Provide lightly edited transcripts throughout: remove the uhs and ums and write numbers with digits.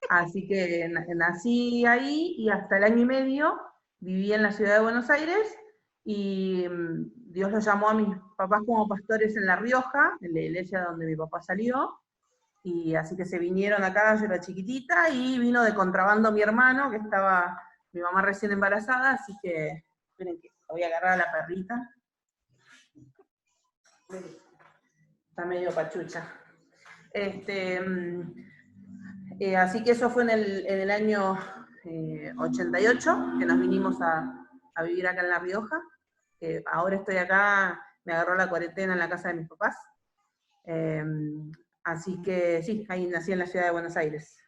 Así que nací ahí y hasta el año y medio viví en la ciudad de Buenos Aires y Dios los llamó a mis papás como pastores en La Rioja, en la iglesia donde mi papá salió, y así que se vinieron acá, yo era chiquitita, y vino de contrabando mi hermano, que estaba mi mamá recién embarazada, así que, esperen que voy a agarrar a la perrita. Está medio pachucha. Así que eso fue en el año 88, que nos vinimos a vivir acá en La Rioja. Ahora estoy acá, me agarró la cuarentena en la casa de mis papás. Eh, Así que sí, ahí nací en la ciudad de Buenos Aires.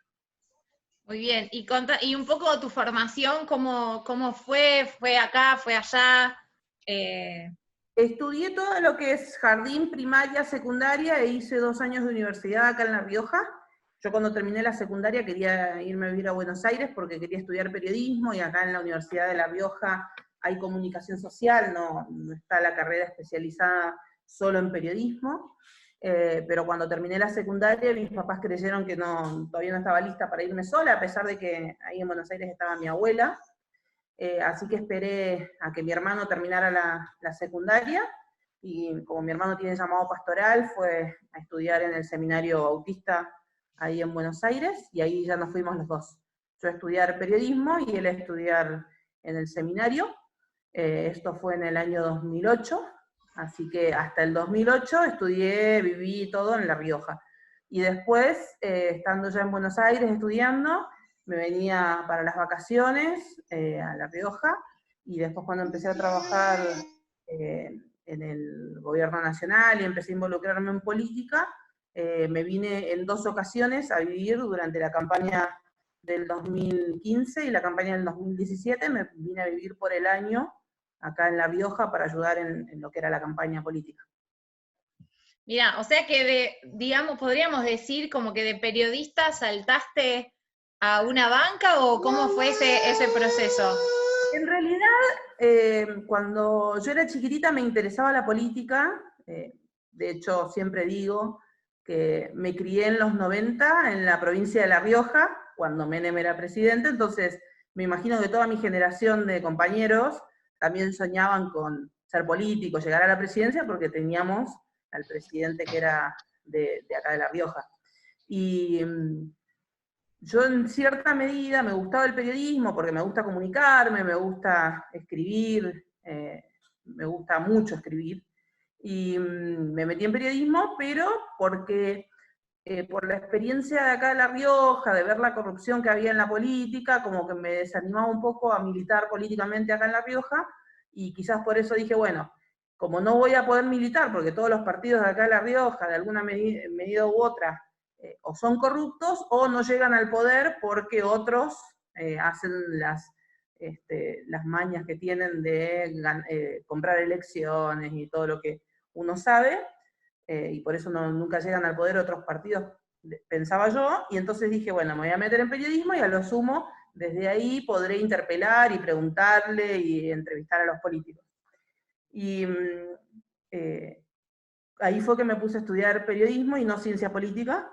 Muy bien. Y un poco tu formación, ¿cómo fue? ¿Fue acá? ¿Fue allá? Eh, Estudié todo lo que es jardín, primaria, secundaria, e hice 2 años de universidad acá en La Rioja. Yo cuando terminé la secundaria quería irme a vivir a Buenos Aires porque quería estudiar periodismo, y acá en la Universidad de La Rioja hay comunicación social, no está la carrera especializada solo en periodismo. Pero cuando terminé la secundaria, mis papás creyeron que todavía no estaba lista para irme sola, a pesar de que ahí en Buenos Aires estaba mi abuela. Así que esperé a que mi hermano terminara la secundaria, y como mi hermano tiene llamado pastoral, fue a estudiar en el seminario bautista ahí en Buenos Aires, y ahí ya nos fuimos los dos. Yo a estudiar periodismo y él a estudiar en el seminario. Esto fue en el año 2008, así que hasta el 2008 estudié, viví todo en La Rioja. Y después, estando ya en Buenos Aires estudiando, me venía para las vacaciones a La Rioja, y después cuando empecé a trabajar en el gobierno nacional y empecé a involucrarme en política, me vine en 2 ocasiones a vivir durante la campaña del 2015 y la campaña del 2017, me vine a vivir por el año acá en La Rioja para ayudar en lo que era la campaña política. Mira, o sea que digamos, podríamos decir como que de periodista saltaste a una banca o cómo fue ese proceso. En realidad, cuando yo era chiquitita me interesaba la política. De hecho siempre digo que me crié en los 90 en la provincia de La Rioja, cuando Menem era presidente, entonces me imagino que toda mi generación de compañeros también soñaban con ser políticos, llegar a la presidencia, porque teníamos al presidente que era de acá de La Rioja. Y yo en cierta medida me gustaba el periodismo porque me gusta comunicarme, me gusta escribir, me gusta mucho escribir, y me metí en periodismo, pero porque por la experiencia de acá de La Rioja, de ver la corrupción que había en la política, como que me desanimaba un poco a militar políticamente acá en La Rioja, y quizás por eso dije, bueno, como no voy a poder militar, porque todos los partidos de acá de La Rioja, de alguna medida u otra, o son corruptos o no llegan al poder porque otros hacen las mañas que tienen de comprar elecciones y todo lo que uno sabe, y por eso nunca llegan al poder otros partidos, pensaba yo, y entonces dije, bueno, me voy a meter en periodismo y a lo sumo desde ahí podré interpelar y preguntarle y entrevistar a los políticos. Y eh, ahí fue que me puse a estudiar periodismo y no ciencia política,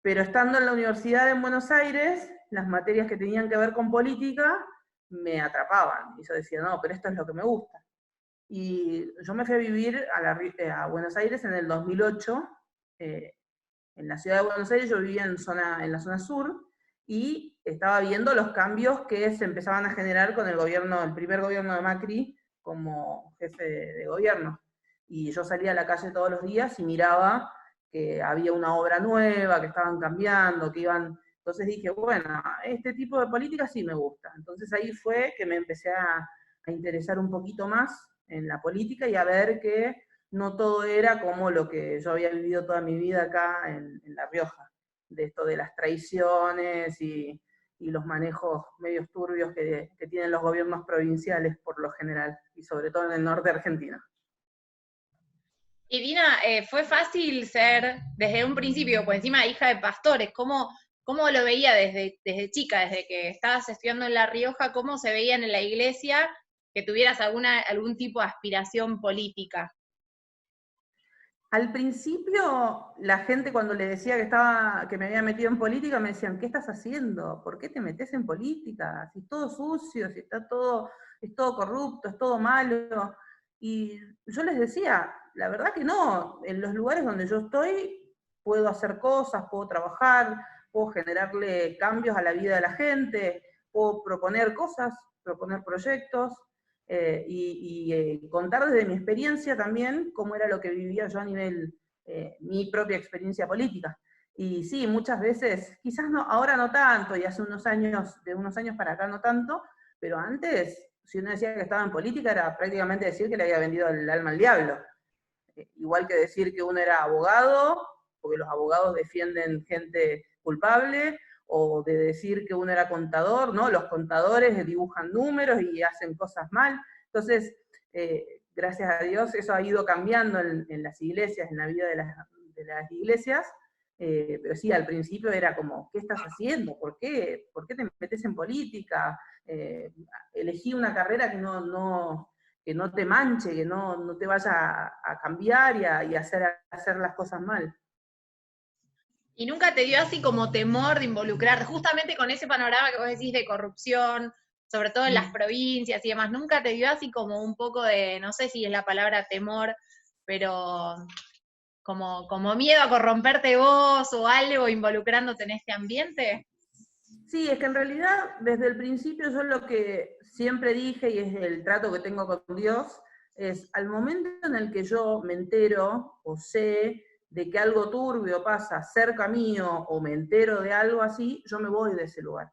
pero estando en la universidad en Buenos Aires, las materias que tenían que ver con política me atrapaban, y yo decía, no, pero esto es lo que me gusta. Y yo me fui a vivir a Buenos Aires en el 2008, eh, en la ciudad de Buenos Aires. Yo vivía en la zona sur, y estaba viendo los cambios que se empezaban a generar con el primer gobierno de Macri como jefe de gobierno. Y yo salía a la calle todos los días y miraba que había una obra nueva, que estaban cambiando, que iban... Entonces dije, bueno, este tipo de política sí me gusta. Entonces ahí fue que me empecé a interesar un poquito más en la política y a ver que no todo era como lo que yo había vivido toda mi vida acá en La Rioja, de esto de las traiciones y los manejos medios turbios que tienen los gobiernos provinciales por lo general, y sobre todo en el norte de Argentina. Y Dina, fue fácil ser desde un principio, por encima hija de pastores, ¿cómo lo veía desde chica, desde que estabas estudiando en La Rioja, cómo se veían en la iglesia que tuvieras algún tipo de aspiración política? Al principio, la gente cuando le decía que me había metido en política, me decían, ¿qué estás haciendo? ¿Por qué te metes en política? Si es todo sucio, si es todo corrupto, es todo malo. Y yo les decía, la verdad que no, en los lugares donde yo estoy, puedo hacer cosas, puedo trabajar, puedo generarle cambios a la vida de la gente, puedo proponer cosas, proponer proyectos, contar desde mi experiencia también cómo era lo que vivía yo a nivel, mi propia experiencia política. Y sí, muchas veces, quizás no, ahora no tanto, y hace unos años, de unos años para acá no tanto, pero antes, si uno decía que estaba en política, era prácticamente decir que le había vendido el alma al diablo. Igual que decir que uno era abogado, porque los abogados defienden gente culpable, o de decir que uno era contador, ¿no? Los contadores dibujan números y hacen cosas mal. Entonces, gracias a Dios, eso ha ido cambiando en las iglesias, en la vida de las iglesias, pero sí, al principio era como, ¿qué estás haciendo? ¿Por qué te metes en política? Elegí una carrera que no te manche, que no te vaya a cambiar y a hacer las cosas mal. ¿Y nunca te dio así como temor de involucrar, justamente con ese panorama que vos decís de corrupción, sobre todo en las provincias y demás, nunca te dio así como un poco de, no sé si es la palabra temor, pero como miedo a corromperte vos o algo involucrándote en este ambiente? Sí, es que en realidad desde el principio yo lo que siempre dije, y es el trato que tengo con Dios, es al momento en el que yo me entero o sé de que algo turbio pasa cerca mío o me entero de algo así, yo me voy de ese lugar.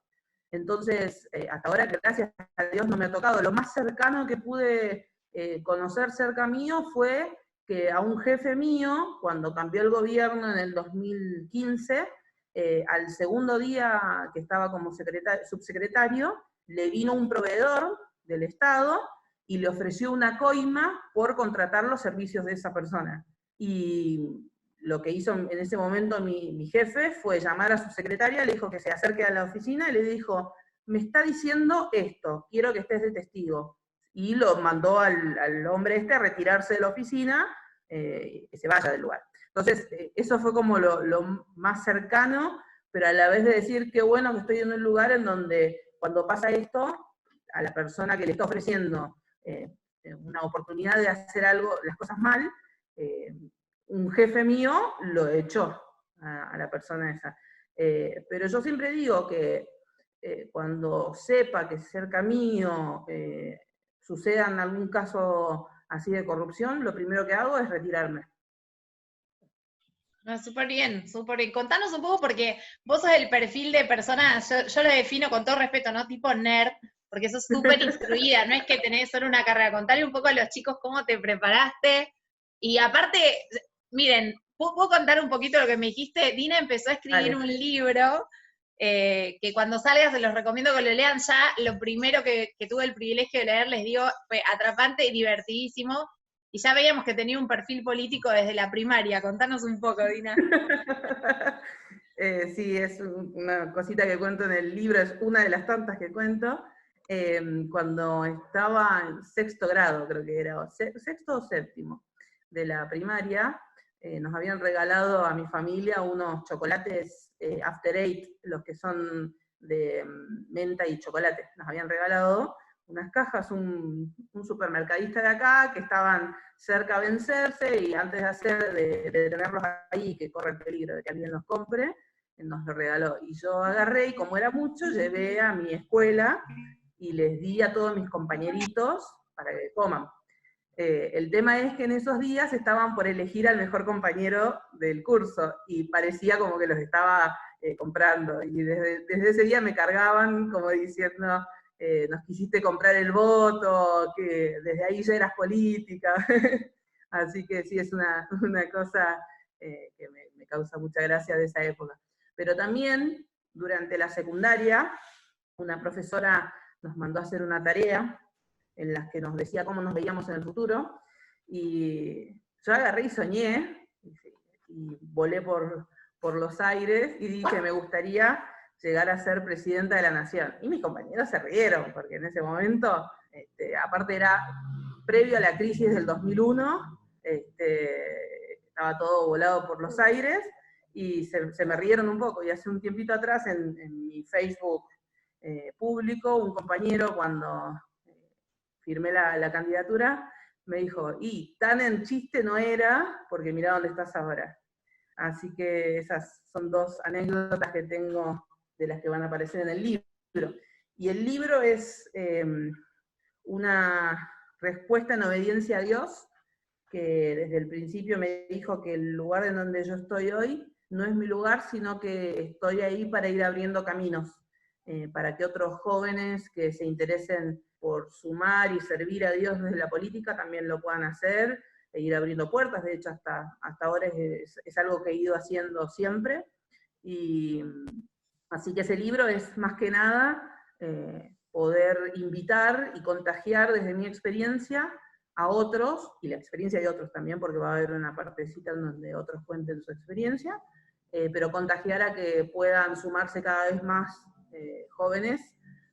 Entonces, hasta ahora, gracias a Dios, no me ha tocado. Lo más cercano que pude conocer cerca mío fue que a un jefe mío, cuando cambió el gobierno en el 2015, al segundo día que estaba como subsecretario, le vino un proveedor del Estado y le ofreció una coima por contratar los servicios de esa persona. Y lo que hizo en ese momento mi jefe fue llamar a su secretaria, le dijo que se acerque a la oficina y le dijo, me está diciendo esto, quiero que estés de testigo. Y lo mandó al hombre este a retirarse de la oficina, que se vaya del lugar. Entonces, eso fue como lo más cercano, pero a la vez de decir qué bueno que estoy en un lugar en donde cuando pasa esto, a la persona que le está ofreciendo una oportunidad de hacer algo, las cosas mal, un jefe mío lo echó a la persona esa. Pero yo siempre digo que cuando sepa que cerca mío suceda en algún caso así de corrupción, lo primero que hago es retirarme. No, súper bien, súper bien. Contanos un poco porque vos sos el perfil de persona, yo lo defino con todo respeto, ¿no? Tipo nerd, porque sos súper instruida, no es que tenés solo una carrera. Contale un poco a los chicos cómo te preparaste. Y aparte, miren, ¿puedo contar un poquito lo que me dijiste? Dina empezó a escribir Vale. un libro que cuando salga se los recomiendo que lo lean ya. Lo primero que tuve el privilegio de leer, les digo, fue atrapante y divertidísimo. Y ya veíamos que tenía un perfil político desde la primaria. Contanos un poco, Dina. Sí, es una cosita que cuento en el libro, es una de las tantas que cuento. Cuando estaba en sexto grado, creo que era, sexto o séptimo de la primaria, nos habían regalado a mi familia unos chocolates After Eight, los que son de menta y chocolate. Nos habían regalado unas cajas, un supermercadista de acá, que estaban cerca a vencerse, y antes de tenerlos ahí, que corre el peligro de que alguien los compre, nos lo regaló. Y yo agarré, y como era mucho, llevé a mi escuela y les di a todos mis compañeritos para que coman. El tema es que en esos días estaban por elegir al mejor compañero del curso, y parecía como que los estaba comprando. Y desde ese día me cargaban como diciendo, nos quisiste comprar el voto, que desde ahí ya eras política. Así que sí, es una cosa que me causa mucha gracia de esa época. Pero también, durante la secundaria, una profesora nos mandó a hacer una tarea en la que nos decía cómo nos veíamos en el futuro, y yo agarré y soñé, y volé por los aires, y dije, me gustaría llegar a ser presidenta de la nación. Y mis compañeros se rieron, porque en ese momento, aparte era previo a la crisis del 2001, estaba todo volado por los aires, y se me rieron un poco. Y hace un tiempito atrás, en mi Facebook público, un compañero, cuando firmé la candidatura, me dijo, y tan en chiste no era, porque mirá dónde estás ahora. Así que esas son dos anécdotas que tengo de las que van a aparecer en el libro. Y el libro es una respuesta en obediencia a Dios, que desde el principio me dijo que el lugar en donde yo estoy hoy no es mi lugar, sino que estoy ahí para ir abriendo caminos, para que otros jóvenes que se interesen por sumar y servir a Dios desde la política también lo puedan hacer, e ir abriendo puertas. De hecho, hasta ahora es algo que he ido haciendo siempre. Y así que ese libro es más que nada poder invitar y contagiar desde mi experiencia a otros, y la experiencia de otros también, porque va a haber una partecita en donde otros cuenten su experiencia, pero contagiar a que puedan sumarse cada vez más jóvenes,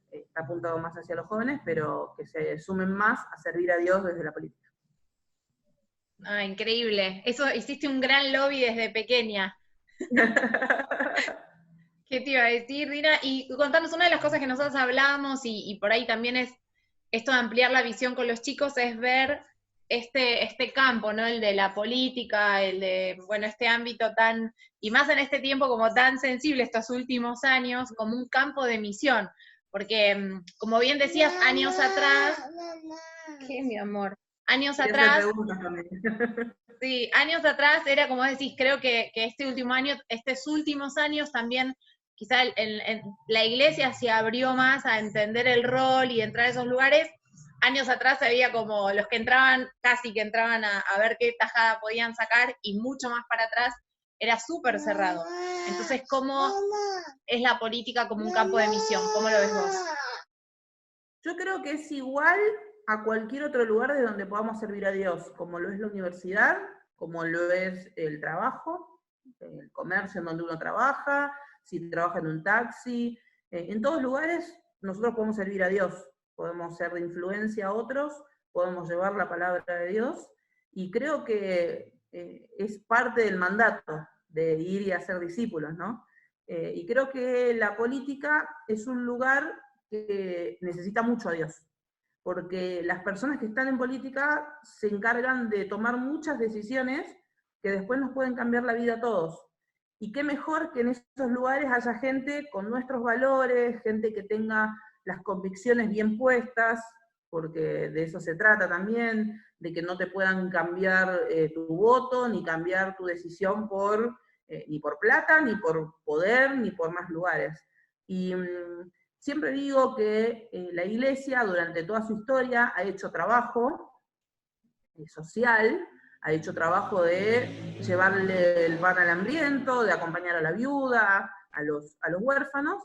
está apuntado más hacia los jóvenes, pero que se sumen más a servir a Dios desde la política. Ah, increíble. Eso, hiciste un gran lobby desde pequeña. ¿Qué te iba a decir, Dina? Y contanos, una de las cosas que nosotros hablamos, y por ahí también es esto de ampliar la visión con los chicos, es ver este campo, ¿no? El de la política, el de, bueno, este ámbito tan, y más en este tiempo como tan sensible estos últimos años, como un campo de misión. Porque, como bien decías, años atrás, ¿qué, mi amor? Años atrás, sí, años atrás era como decís, creo que este último año, estos últimos años también, quizá la iglesia se abrió más a entender el rol y entrar a esos lugares. Años atrás había como los que entraban, casi que entraban a ver qué tajada podían sacar, y mucho más para atrás era súper cerrado. Entonces, ¿cómo es la política como un campo de misión? ¿Cómo lo ves vos? Yo creo que es igual a cualquier otro lugar de donde podamos servir a Dios, como lo es la universidad, como lo es el trabajo, el comercio en donde uno trabaja, si trabaja en un taxi, en todos lugares nosotros podemos servir a Dios, podemos ser de influencia a otros, podemos llevar la palabra de Dios, y creo que es parte del mandato de ir y hacer discípulos, ¿no? Y creo que la política es un lugar que necesita mucho a Dios, porque las personas que están en política se encargan de tomar muchas decisiones que después nos pueden cambiar la vida a todos. Y qué mejor que en esos lugares haya gente con nuestros valores, gente que tenga las convicciones bien puestas, porque de eso se trata también, de que no te puedan cambiar tu voto, ni cambiar tu decisión ni por plata, ni por poder, ni por más lugares. Y siempre digo que la Iglesia durante toda su historia ha hecho trabajo social, ha hecho trabajo de llevarle el pan al hambriento, de acompañar a la viuda, a los huérfanos,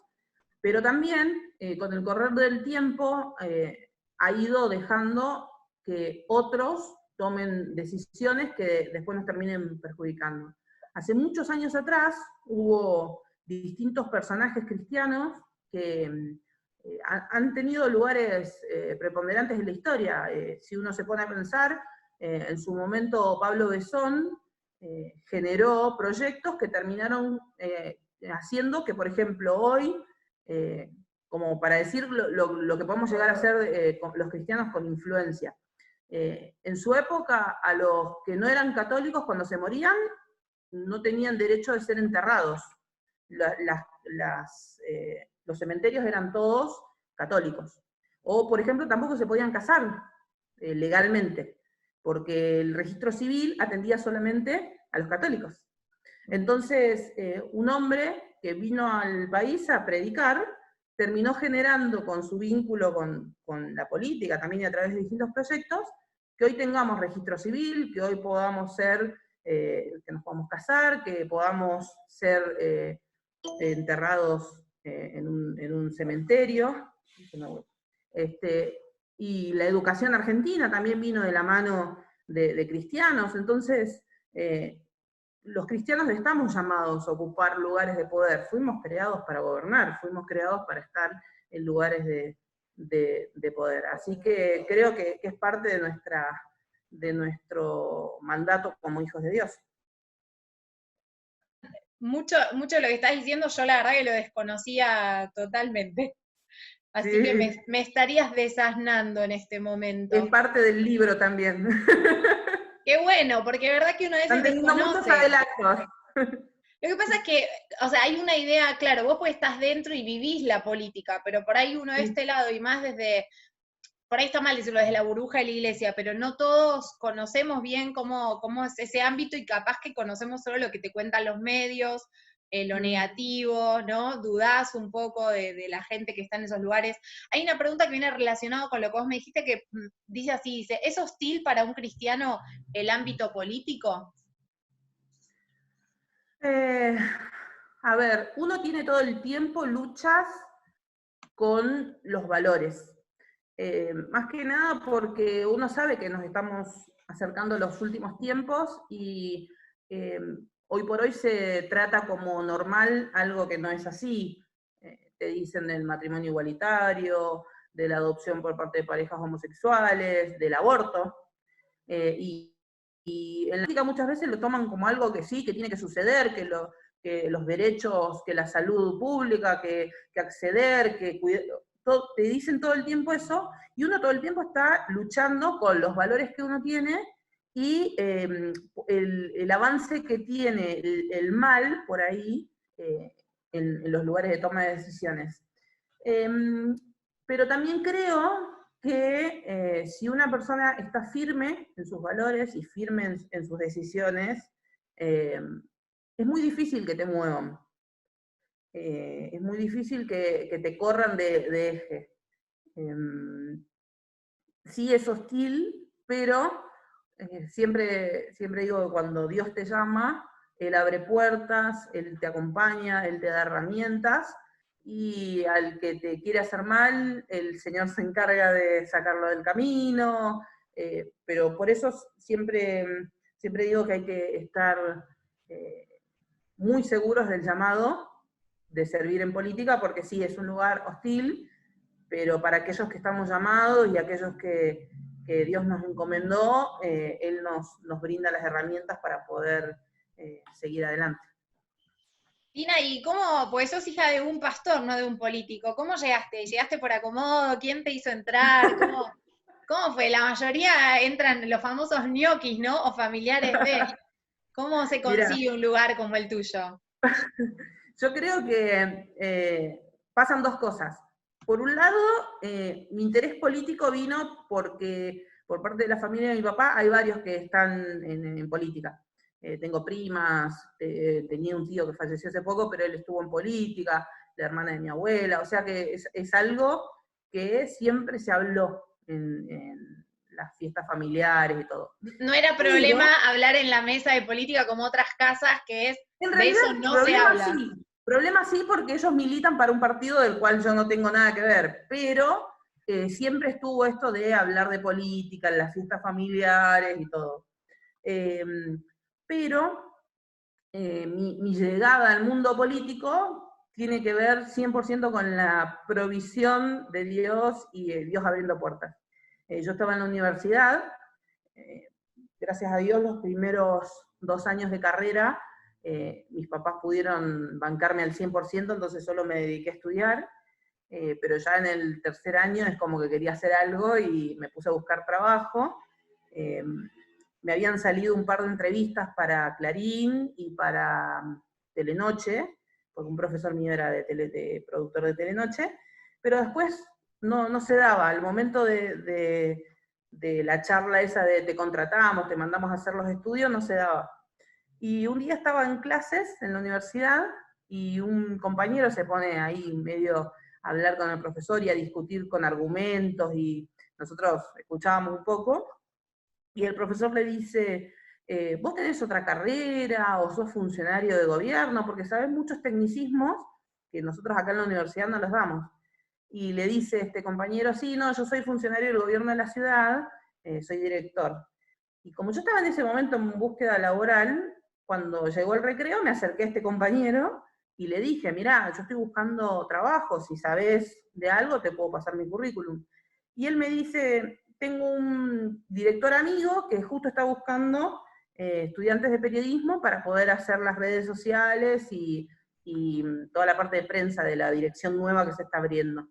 pero también con el correr del tiempo ha ido dejando que otros tomen decisiones que después nos terminen perjudicando. Hace muchos años atrás hubo distintos personajes cristianos que han tenido lugares preponderantes en la historia. Si uno se pone a pensar, en su momento Pablo Besón generó proyectos que terminaron haciendo que, por ejemplo, hoy, como para decir lo que podemos llegar a hacer los cristianos con influencia. En su época, a los que no eran católicos, cuando se morían, no tenían derecho de ser enterrados. Los cementerios eran todos católicos. O, por ejemplo, tampoco se podían casar legalmente, porque el registro civil atendía solamente a los católicos. Entonces, un hombre que vino al país a predicar, terminó generando con su vínculo con la política, también a través de distintos proyectos, que hoy tengamos registro civil, que hoy podamos ser, que nos podamos casar, que podamos ser enterrados en un cementerio. Y la educación argentina también vino de la mano de cristianos. Entonces, los cristianos estamos llamados a ocupar lugares de poder. Fuimos creados para gobernar, fuimos creados para estar en lugares de poder. Así que creo que es parte de nuestro mandato como hijos de Dios. mucho, mucho de lo que estás diciendo, yo la verdad que lo desconocía totalmente. Así que Sí, me estarías desasnando en este es momento. parte del libro también. Qué bueno, porque es verdad que uno a Están veces teniendo muchos desconoce. adelantos. Lo que pasa es que, o sea, hay una idea, claro, vos pues estás dentro y vivís la política, pero por ahí uno de Sí, este lado y más desde, por ahí está mal decirlo desde la burbuja de la iglesia, pero no todos conocemos bien cómo es ese ámbito y capaz que conocemos solo lo que te cuentan los medios, lo negativo, ¿no? Dudás un poco de la gente que está en esos lugares. Hay una pregunta que viene relacionada con lo que vos me dijiste que dice así, dice, ¿es hostil para un cristiano el ámbito político? Eh, a ver, uno tiene todo el tiempo luchas con los valores. Más que nada porque uno sabe que nos estamos acercando a los últimos tiempos y eh, hoy por hoy se trata como normal algo que no es así. Te dicen del matrimonio igualitario, de la adopción por parte de parejas homosexuales, del aborto. Y en la política muchas veces lo toman como algo que sí, que tiene que suceder, que los derechos, que la salud pública, que acceder, te dicen todo el tiempo eso, y uno todo el tiempo está luchando con los valores que uno tiene y el avance que tiene el mal por ahí en los lugares de toma de decisiones. Pero también creo que si una persona está firme en sus valores y firme en sus decisiones, eh, es muy difícil que te muevan. Es muy difícil que te corran de eje. Sí es hostil, pero siempre digo que cuando Dios te llama, Él abre puertas, Él te acompaña, Él te da herramientas, y al que te quiere hacer mal, el Señor se encarga de sacarlo del camino, pero por eso siempre digo que hay que estar eh, muy seguros del llamado de servir en política, porque sí, es un lugar hostil, pero para aquellos que estamos llamados y aquellos que Dios nos encomendó, Él nos brinda las herramientas para poder seguir adelante. Tina, ¿y cómo? Pues sos hija de un pastor, no de un político. ¿Cómo llegaste? ¿Llegaste por acomodo? ¿Quién te hizo entrar? ¿Cómo fue? La mayoría entran los famosos ñoquis, ¿no? O familiares de. ¿Cómo se Mira, consigue un lugar como el tuyo? yo creo que pasan dos cosas. Por un lado, mi interés político vino porque por parte de la familia de mi papá hay varios que están en política. Tengo primas, tenía un tío que falleció hace poco, pero él estuvo en política, la hermana de mi abuela, o sea que es algo que siempre se habló en las fiestas familiares y todo. No era Pero problema hablar en la mesa de política como otras casas, que es, en de realidad, eso no se habla. problema sí porque ellos militan para un partido del cual yo no tengo nada que ver, pero siempre estuvo esto de hablar de política en las fiestas familiares y todo. Eh, pero mi llegada al mundo político tiene que ver 100% con la provisión de Dios y Dios abriendo puertas. Yo estaba en la universidad, eh, gracias a Dios los primeros 2 años de carrera, mis papás pudieron bancarme al 100%, entonces solo me dediqué a estudiar, pero ya en el tercer año es como que quería hacer algo y me puse a buscar trabajo. Eh, Me habían salido un par de entrevistas para Clarín y para Telenoche, porque un profesor mío era de productor de Telenoche, pero después no se daba. Al momento de la charla esa de te contratamos, te mandamos a hacer los estudios, no se daba. Y un día estaba en clases en la universidad y un compañero se pone ahí medio a hablar con el profesor y a discutir con argumentos y nosotros escuchábamos un poco y el profesor le dice, vos tenés otra carrera o sos funcionario de gobierno, porque sabés muchos tecnicismos que nosotros acá en la universidad no los damos. Y le dice este compañero, sí, no, yo soy funcionario del gobierno de la ciudad, soy director. Y como yo estaba en ese momento en búsqueda laboral, cuando llegó el recreo me acerqué a este compañero y le dije, mirá, yo estoy buscando trabajo, si sabés de algo te puedo pasar mi currículum. Y él me dice, tengo un director amigo que justo está buscando estudiantes de periodismo para poder hacer las redes sociales y toda la parte de prensa de la dirección nueva que se está abriendo.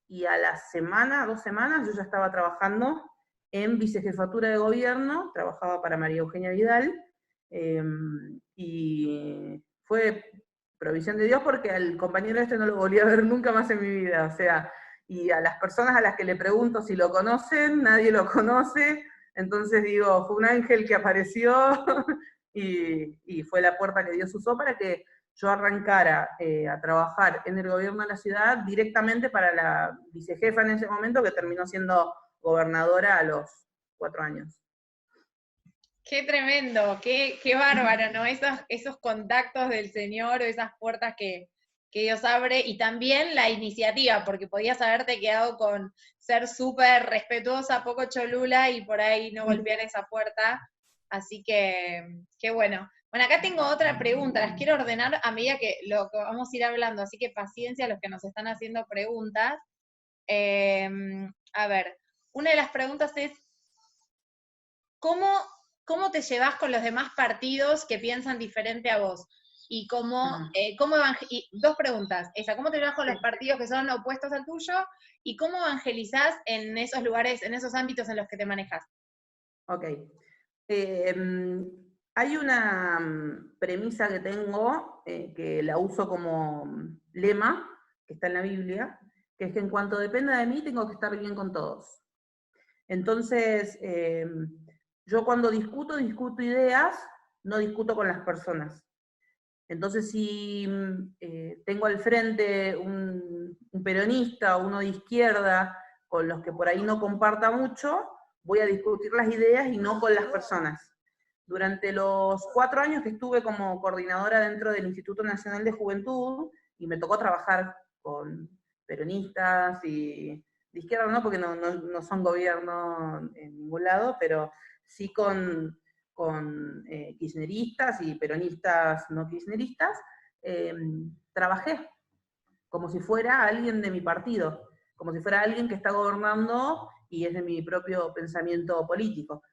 Y a la semana, 2 semanas, yo ya estaba trabajando en vicejefatura de gobierno, trabajaba para María Eugenia Vidal, y fue provisión de Dios porque al compañero este no lo volví a ver nunca más en mi vida, o sea, y a las personas a las que le pregunto si lo conocen, nadie lo conoce, entonces digo, fue un ángel que apareció y fue la puerta que Dios usó para que yo arrancara a trabajar en el gobierno de la ciudad directamente para la vicejefa en ese momento, que terminó siendo gobernadora a los 4 años. Qué tremendo, qué bárbaro, ¿no? Esos contactos del Señor, o esas puertas que Dios abre, y también la iniciativa, porque podías haberte quedado con ser súper respetuosa, poco cholula, y por ahí no golpear esa puerta. Así que, qué bueno. Bueno, acá tengo otra pregunta, las quiero ordenar a medida que lo que vamos a ir hablando, así que paciencia a los que nos están haciendo preguntas. A ver, una de las preguntas es, ¿cómo te llevas con los demás partidos que piensan diferente a vos? Y dos preguntas, ¿cómo te llevas con los partidos que son opuestos al tuyo? ¿Y cómo evangelizás en esos lugares, en esos ámbitos en los que te manejas? Ok. Hay una premisa que tengo, que la uso como lema, que está en la Biblia, que es que en cuanto dependa de mí, tengo que estar bien con todos. Entonces, yo cuando discuto ideas, no discuto con las personas. Entonces, si tengo al frente un peronista o uno de izquierda, con los que por ahí no comparta mucho, voy a discutir las ideas y no con las personas. Durante los 4 años que estuve como coordinadora dentro del Instituto Nacional de Juventud, y me tocó trabajar con peronistas y de izquierda no, porque no son gobierno en ningún lado, pero sí con kirchneristas y peronistas no kirchneristas, trabajé como si fuera alguien de mi partido, como si fuera alguien que está gobernando y es de mi propio pensamiento político.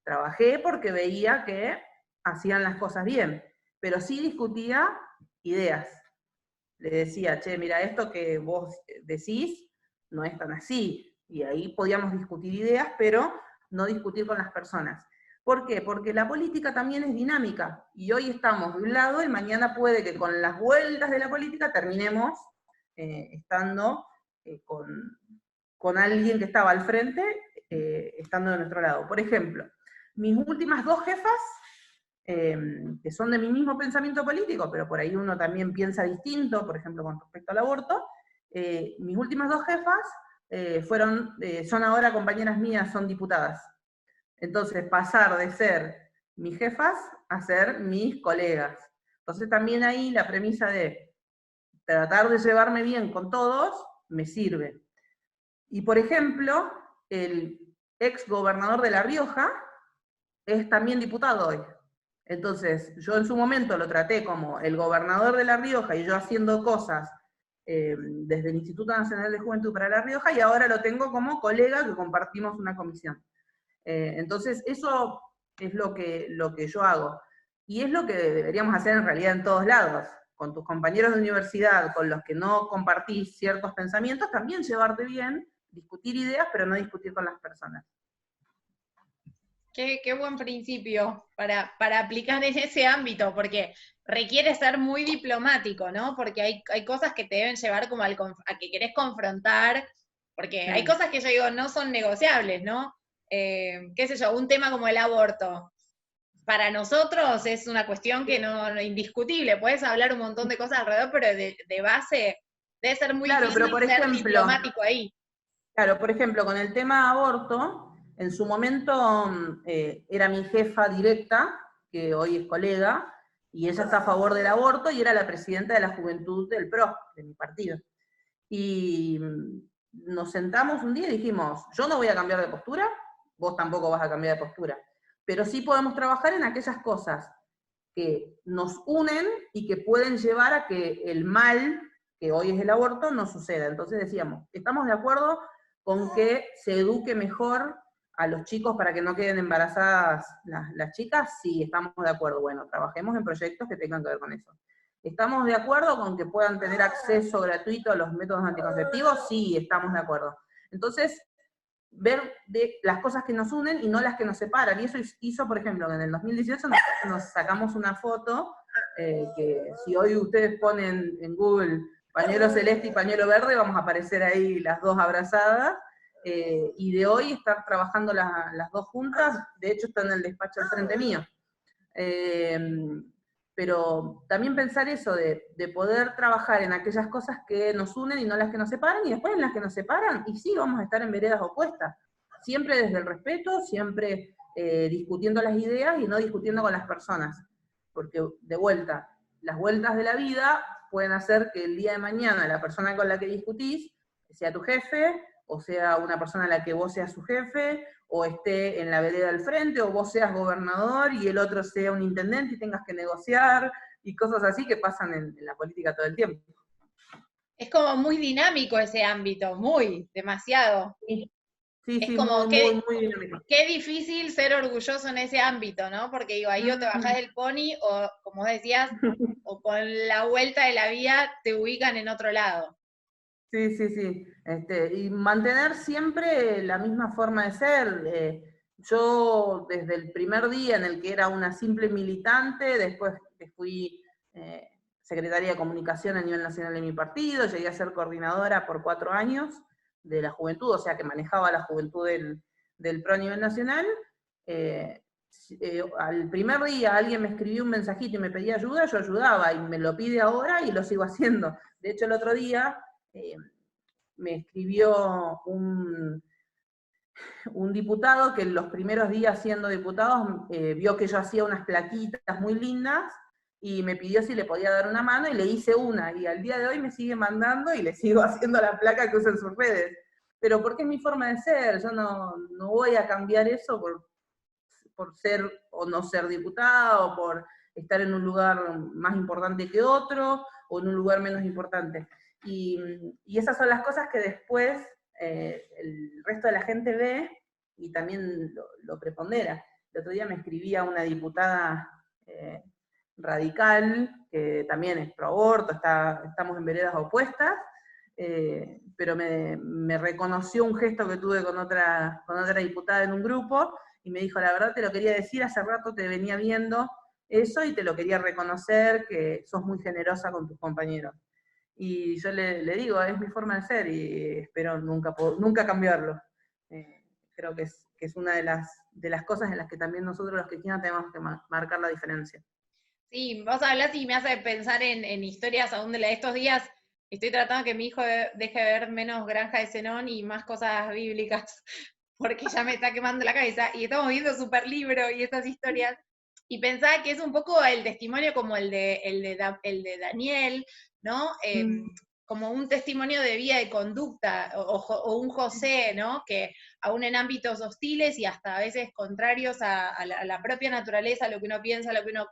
Trabajé porque veía que hacían las cosas bien, pero sí discutía ideas. Le decía, che, mira, esto que vos decís no es tan así. Y ahí podíamos discutir ideas, pero no discutir con las personas. ¿Por qué? Porque la política también es dinámica. Y hoy estamos de un lado y mañana puede que con las vueltas de la política terminemos estando con alguien que estaba al frente, estando de nuestro lado. Por ejemplo, mis últimas 2 jefas, que son de mi mismo pensamiento político, pero por ahí uno también piensa distinto, por ejemplo, con respecto al aborto, mis últimas 2 jefas son ahora compañeras mías, son diputadas. Entonces, pasar de ser mis jefas a ser mis colegas. Entonces, también ahí la premisa de tratar de llevarme bien con todos me sirve. Y, por ejemplo, el ex gobernador de La Rioja es también diputado hoy. Entonces, yo en su momento lo traté como el gobernador de La Rioja y yo haciendo cosas desde el Instituto Nacional de Juventud para La Rioja, y ahora lo tengo como colega que compartimos una comisión. Entonces, eso es lo que yo hago. Y es lo que deberíamos hacer en realidad en todos lados. Con tus compañeros de universidad, con los que no compartís ciertos pensamientos, también llevarte bien, discutir ideas, pero no discutir con las personas. Qué buen principio para aplicar en ese ámbito, porque requiere ser muy diplomático, ¿no? Porque hay cosas que te deben llevar como a que querés confrontar, porque hay cosas que yo digo no son negociables, ¿no? Qué sé yo, un tema como el aborto. Para nosotros es una cuestión que no indiscutible, puedes hablar un montón de cosas alrededor, pero de base debe ser muy difícil pero por ser ejemplo, diplomático ahí. Claro, por ejemplo, con el tema aborto, en su momento era mi jefa directa, que hoy es colega, y ella está a favor del aborto, y era la presidenta de la juventud del PRO, de mi partido. Y nos sentamos un día y dijimos, yo no voy a cambiar de postura, vos tampoco vas a cambiar de postura, pero sí podemos trabajar en aquellas cosas que nos unen y que pueden llevar a que el mal, que hoy es el aborto, no suceda. Entonces decíamos, estamos de acuerdo con que se eduque mejor a los chicos para que no queden embarazadas las chicas, sí, estamos de acuerdo. Bueno, trabajemos en proyectos que tengan que ver con eso. ¿Estamos de acuerdo con que puedan tener acceso gratuito a los métodos anticonceptivos? Sí, estamos de acuerdo. Entonces, ver de las cosas que nos unen y no las que nos separan. Y eso hizo, por ejemplo, que en el 2018 nos sacamos una foto, que si hoy ustedes ponen en Google pañuelo celeste y pañuelo verde, vamos a aparecer ahí las dos abrazadas, y de hoy estar trabajando las dos juntas, de hecho está en el despacho al frente mío. Pero también pensar eso, de poder trabajar en aquellas cosas que nos unen y no las que nos separan, y después en las que nos separan, y sí, vamos a estar en veredas opuestas, siempre desde el respeto, siempre discutiendo las ideas y no discutiendo con las personas, porque de vuelta, las vueltas de la vida pueden hacer que el día de mañana la persona con la que discutís sea tu jefe, o sea una persona a la que vos seas su jefe, o esté en la vereda del frente, o vos seas gobernador y el otro sea un intendente y tengas que negociar, y cosas así que pasan en la política todo el tiempo. Es como muy dinámico ese ámbito, demasiado. Sí, Es sí, como muy dinámico. qué difícil ser orgulloso en ese ámbito, ¿no? Porque digo, ahí o te bajás del pony, o como decías, o con la vuelta de la vida te ubican en otro lado. Sí, sí, sí. Y mantener siempre la misma forma de ser. Yo desde el primer día en el que era una simple militante, después que fui secretaria de comunicación a nivel nacional de mi partido, llegué a ser coordinadora por 4 años de la juventud, o sea que manejaba la juventud del PRO a nivel nacional. Al primer día alguien me escribió un mensajito y me pedía ayuda, yo ayudaba, y me lo pide ahora y lo sigo haciendo. De hecho, el otro día me escribió un diputado que en los primeros días siendo diputado vio que yo hacía unas plaquitas muy lindas y me pidió si le podía dar una mano y le hice una, y al día de hoy me sigue mandando y le sigo haciendo la placa que usa en sus redes. Pero porque es mi forma de ser, yo no voy a cambiar eso por ser o no ser diputada, o por estar en un lugar más importante que otro, o en un lugar menos importante. Y esas son las cosas que después el resto de la gente ve y también lo prepondera. El otro día me escribía una diputada radical, que también es pro aborto, estamos en veredas opuestas, pero me reconoció un gesto que tuve con otra diputada en un grupo, y me dijo, la verdad te lo quería decir, hace rato te venía viendo eso y te lo quería reconocer, que sos muy generosa con tus compañeros. Y yo le digo, es mi forma de ser y espero nunca cambiarlo. Creo que es una de las cosas en las que también nosotros los cristianos tenemos que marcar la diferencia. Sí, vos hablas y me hace pensar en historias aún de estos días. Estoy tratando que mi hijo deje de ver menos Granja de Zenón y más cosas bíblicas, porque ya me está quemando la cabeza. Y estamos viendo Super Libro y estas historias. Y pensaba que es un poco el testimonio como el de Daniel, ¿no? Como un testimonio de vida y conducta, o un José, ¿no? Que aún en ámbitos hostiles y hasta a veces contrarios a la propia naturaleza, lo que uno piensa, lo que uno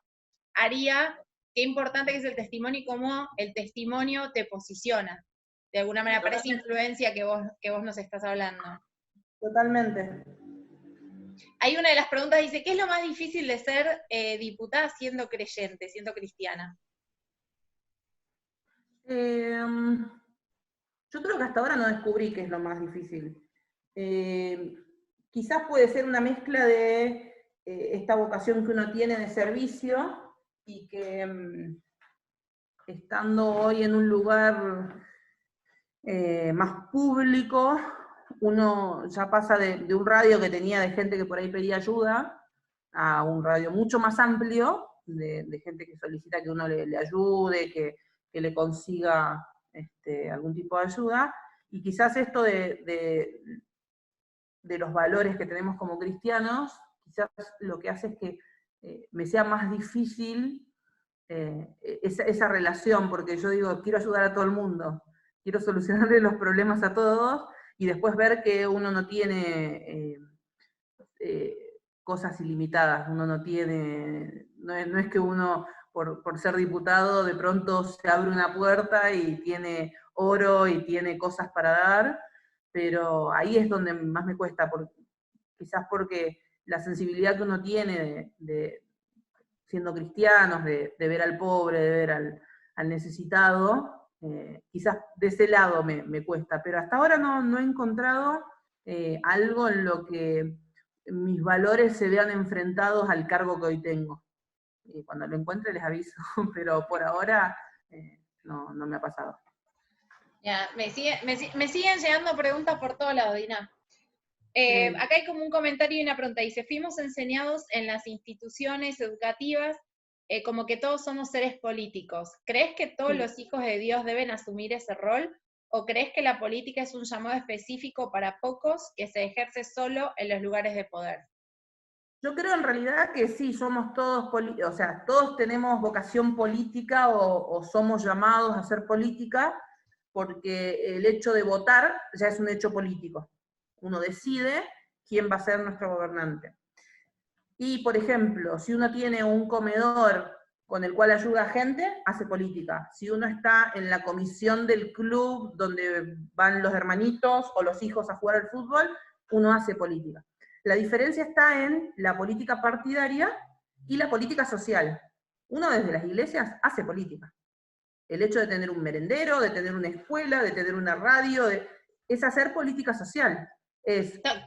haría, qué importante que es el testimonio y cómo el testimonio te posiciona. De alguna manera, para esa influencia que vos nos estás hablando. Totalmente. Hay una de las preguntas, dice, ¿qué es lo más difícil de ser diputada siendo creyente, siendo cristiana? Yo creo que hasta ahora no descubrí qué es lo más difícil. Quizás puede ser una mezcla de esta vocación que uno tiene de servicio, y que estando hoy en un lugar más público, uno ya pasa de un radio que tenía de gente que por ahí pedía ayuda, a un radio mucho más amplio, de gente que solicita que uno le ayude, que le consiga algún tipo de ayuda, y quizás esto de los valores que tenemos como cristianos, quizás lo que hace es que me sea más difícil esa relación, porque yo digo, quiero ayudar a todo el mundo, quiero solucionarle los problemas a todos, y después ver que uno no tiene cosas ilimitadas, uno no tiene, no es que uno por ser diputado de pronto se abre una puerta y tiene oro y tiene cosas para dar, pero ahí es donde más me cuesta, porque quizás porque la sensibilidad que uno tiene siendo cristianos, de ver al pobre, de ver al necesitado, quizás de ese lado me cuesta, pero hasta ahora no he encontrado algo en lo que mis valores se vean enfrentados al cargo que hoy tengo. Y cuando lo encuentre les aviso, pero por ahora no me ha pasado. Ya, me siguen llegando preguntas por todos lados, Dina. Acá hay como un comentario y una pregunta. Dice, fuimos enseñados en las instituciones educativas como que todos somos seres políticos. ¿Crees que todos los hijos de Dios deben asumir ese rol? ¿O crees que la política es un llamado específico para pocos que se ejerce solo en los lugares de poder? Yo creo en realidad que sí, somos todos, o sea, todos tenemos vocación política o somos llamados a hacer política, porque el hecho de votar ya es un hecho político. Uno decide quién va a ser nuestro gobernante. Y, por ejemplo, si uno tiene un comedor con el cual ayuda a gente, hace política. Si uno está en la comisión del club donde van los hermanitos o los hijos a jugar al fútbol, uno hace política. La diferencia está en la política partidaria y la política social. Uno desde las iglesias hace política. El hecho de tener un merendero, de tener una escuela, de tener una radio, es hacer política social.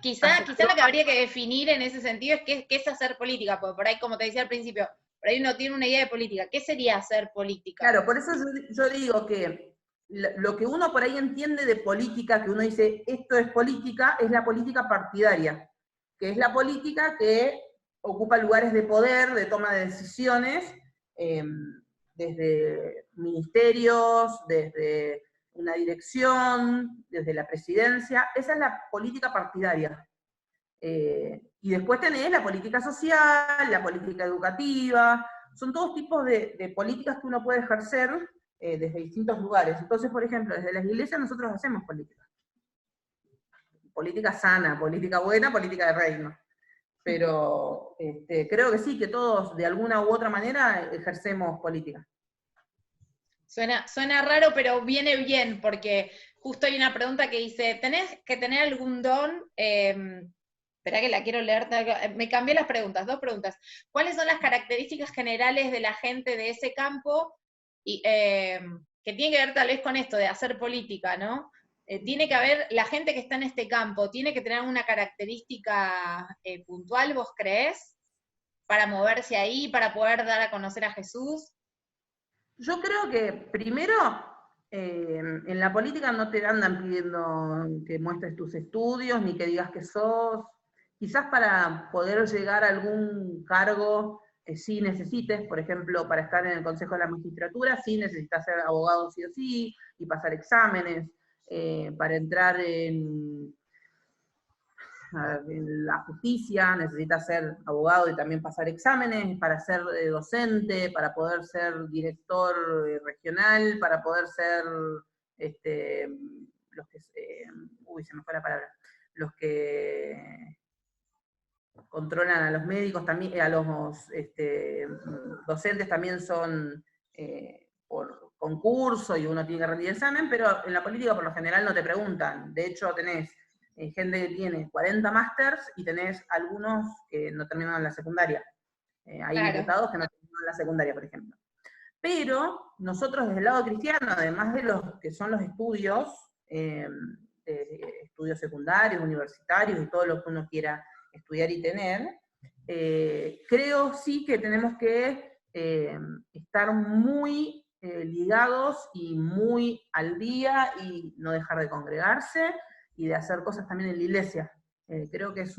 Quizá lo que habría que definir en ese sentido es qué es hacer política, porque por ahí, como te decía al principio, por ahí uno tiene una idea de política. ¿Qué sería hacer política? Claro, por eso yo digo que lo que uno por ahí entiende de política, que uno dice, esto es política, es la política partidaria, que es la política que ocupa lugares de poder, de toma de decisiones, desde ministerios, desde una dirección, desde la presidencia. Esa es la política partidaria. Y después tenés la política social, la política educativa, son todos tipos de políticas que uno puede ejercer desde distintos lugares. Entonces, por ejemplo, desde las iglesias nosotros hacemos política. Política sana, política buena, política de reino. Pero creo que sí, que todos de alguna u otra manera ejercemos política. Suena raro, pero viene bien, porque justo hay una pregunta que dice, ¿tenés que tener algún don? Espera que la quiero leer. Me cambié las preguntas, 2 preguntas. ¿Cuáles son las características generales de la gente de ese campo? Y, que tiene que ver tal vez con esto de hacer política, ¿no? Tiene que haber, la gente que está en este campo, ¿tiene que tener una característica puntual, vos creés, para moverse ahí, para poder dar a conocer a Jesús? Yo creo que primero, en la política no te andan pidiendo que muestres tus estudios, ni que digas que sos. Quizás para poder llegar a algún cargo sí necesites, por ejemplo, para estar en el Consejo de la Magistratura, sí necesitas ser abogado sí o sí, y pasar exámenes. Para entrar en la justicia, necesitas ser abogado y también pasar exámenes, para ser docente, para poder ser director regional, para poder ser los que, se me fue la palabra, los que controlan a los médicos, también, a los docentes también son por concurso y uno tiene que rendir examen, pero en la política por lo general no te preguntan. De hecho, tenés gente que tiene 40 másters y tenés algunos que no terminaron la secundaria. Hay diputados que no terminaron la secundaria, por ejemplo. Pero nosotros desde el lado cristiano, además de los que son los estudios, estudios secundarios, universitarios y todo lo que uno quiera estudiar y tener, creo sí que tenemos que estar muy ligados y muy al día y no dejar de congregarse y de hacer cosas también en la iglesia. Creo que es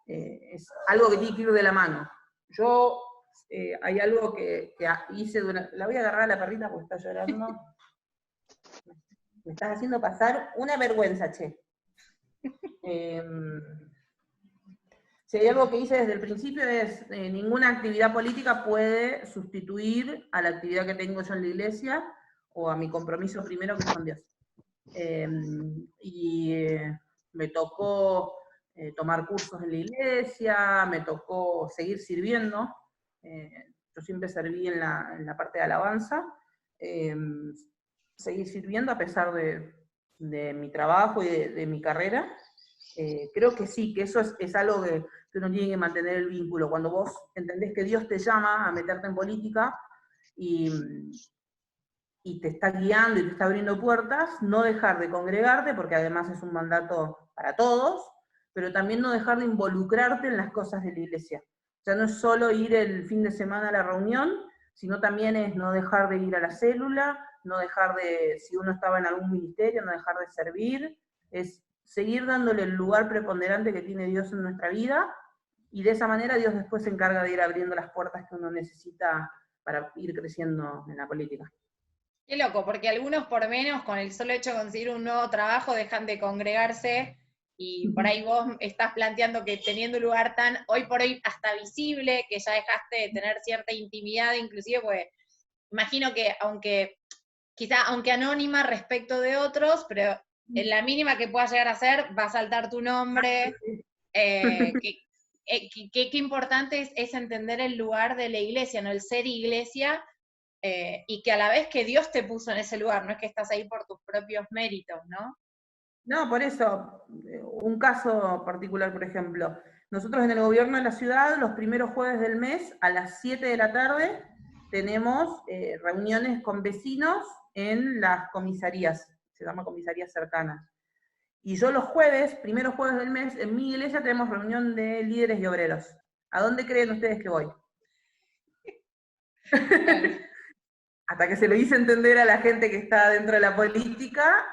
es algo que tiene que ir de la mano. Yo hay algo que hice durante... La voy a agarrar a la perrita porque está llorando. Me estás haciendo pasar una vergüenza, che. Si hay algo que hice desde el principio es ninguna actividad política puede sustituir a la actividad que tengo yo en la iglesia o a mi compromiso primero que es con Dios. Me tocó tomar cursos en la iglesia, me tocó seguir sirviendo. Yo siempre serví en la parte de alabanza. Seguir sirviendo a pesar de mi trabajo y de mi carrera. Creo que sí, que eso es algo que uno tiene que mantener el vínculo. Cuando vos entendés que Dios te llama a meterte en política y, y te está guiando y te está abriendo puertas, no dejar de congregarte, porque además es un mandato para todos, pero también no dejar de involucrarte en las cosas de la iglesia. O sea, no es solo ir el fin de semana a la reunión, sino también es no dejar de ir a la célula, no dejar de, si uno estaba en algún ministerio, no dejar de servir, es seguir dándole el lugar preponderante que tiene Dios en nuestra vida, y de esa manera Dios después se encarga de ir abriendo las puertas que uno necesita para ir creciendo en la política. Qué loco, porque algunos por menos, con el solo hecho de conseguir un nuevo trabajo, dejan de congregarse y por ahí vos estás planteando que teniendo un lugar tan, hoy por hoy, hasta visible, que ya dejaste de tener cierta intimidad, inclusive, pues imagino que quizá aunque anónima respecto de otros, pero en la mínima que pueda llegar a ser, va a saltar tu nombre, qué importante es entender el lugar de la iglesia, ¿no? El ser iglesia, y que a la vez que Dios te puso en ese lugar, no es que estás ahí por tus propios méritos, ¿no? No, por eso, un caso particular, por ejemplo, nosotros en el gobierno de la ciudad, los primeros jueves del mes, a las 7 de la tarde, tenemos reuniones con vecinos en las comisarías, se llama comisarías cercanas. Y yo los jueves, primeros jueves del mes, en mi iglesia tenemos reunión de líderes y obreros. ¿A dónde creen ustedes que voy? Claro. Hasta que se lo hice entender a la gente que está dentro de la política,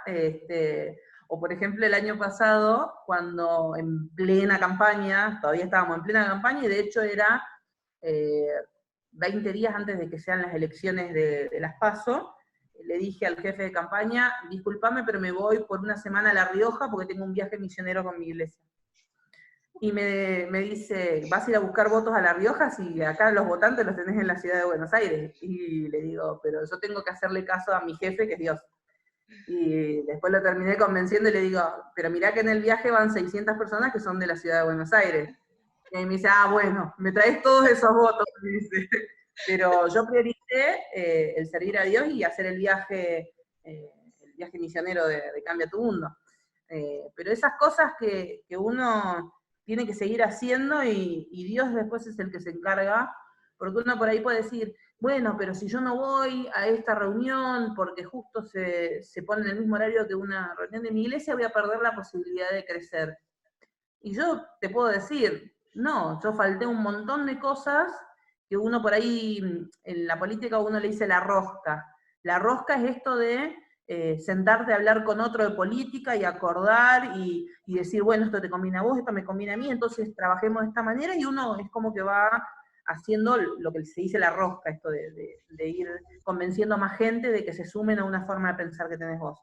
o por ejemplo el año pasado, cuando en plena campaña, todavía estábamos en plena campaña, y de hecho era 20 días antes de que sean las elecciones de las PASO, le dije al jefe de campaña, discúlpame, pero me voy por una semana a La Rioja porque tengo un viaje misionero con mi iglesia. Y me dice, ¿vas a ir a buscar votos a La Rioja si acá los votantes los tenés en la ciudad de Buenos Aires? Y le digo, pero yo tengo que hacerle caso a mi jefe, que es Dios. Y después lo terminé convenciendo y le digo, pero mirá que en el viaje van 600 personas que son de la ciudad de Buenos Aires. Y me dice, bueno, me traes todos esos votos, me dice. Pero yo prioricé el servir a Dios y hacer el viaje misionero de Cambia tu Mundo. Pero esas cosas que uno tiene que seguir haciendo y Dios después es el que se encarga, porque uno por ahí puede decir, bueno, pero si yo no voy a esta reunión porque justo se pone en el mismo horario que una reunión de mi iglesia, voy a perder la posibilidad de crecer. Y yo te puedo decir, no, yo falté un montón de cosas que uno por ahí, en la política uno le dice la rosca. La rosca es esto de sentarte a hablar con otro de política y acordar y decir, bueno, esto te conviene a vos, esto me conviene a mí, entonces trabajemos de esta manera, y uno es como que va haciendo lo que se dice la rosca, esto de ir convenciendo a más gente de que se sumen a una forma de pensar que tenés vos.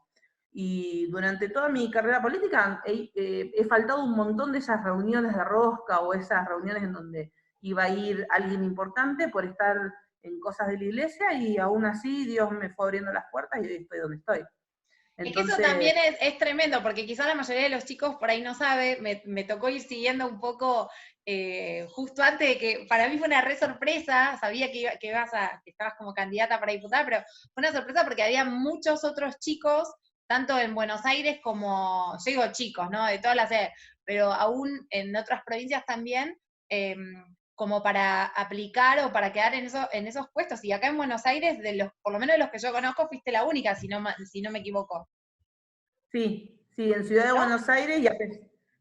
Y durante toda mi carrera política he faltado un montón de esas reuniones de rosca o esas reuniones en donde iba a ir alguien importante por estar en cosas de la iglesia, y aún así Dios me fue abriendo las puertas y hoy estoy donde estoy. Es que eso Entonces, también es tremendo, porque quizá la mayoría de los chicos por ahí no sabe, me tocó ir siguiendo un poco justo antes de que, para mí fue una re sorpresa, sabía que estabas como candidata para diputada, pero fue una sorpresa porque había muchos otros chicos, tanto en Buenos Aires como, yo digo chicos, ¿no? De todas las edades, pero aún en otras provincias también, como para aplicar o para quedar en esos puestos. Y acá en Buenos Aires, por lo menos de los que yo conozco, fuiste la única, si no me equivoco. sí, en Ciudad de ¿No? Buenos Aires,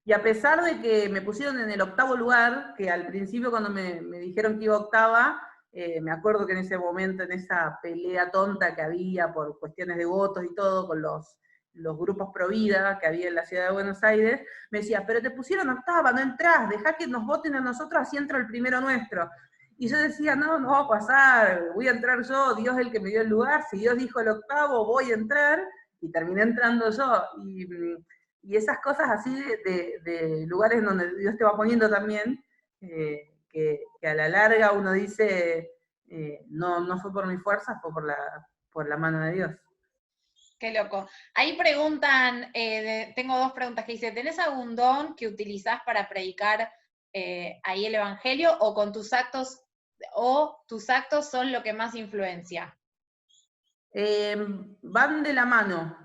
y a pesar de que me pusieron en el octavo lugar, que al principio cuando me dijeron que iba octava, me acuerdo que en ese momento, en esa pelea tonta que había por cuestiones de votos y todo, con los grupos pro vida que había en la Ciudad de Buenos Aires, me decía, pero te pusieron octava, no entrás, dejá que nos voten a nosotros, así entra el primero nuestro. Y yo decía, no, no va a pasar, voy a entrar yo, Dios es el que me dio el lugar, si Dios dijo el octavo, voy a entrar, y terminé entrando yo. Y esas cosas así de lugares donde Dios te va poniendo también, que a la larga uno dice, no fue por mi fuerza, fue por la mano de Dios. Qué loco. Ahí preguntan, tengo dos preguntas que dice, ¿tenés algún don que utilizás para predicar ahí el evangelio o tus actos son lo que más influencia? Van de la mano.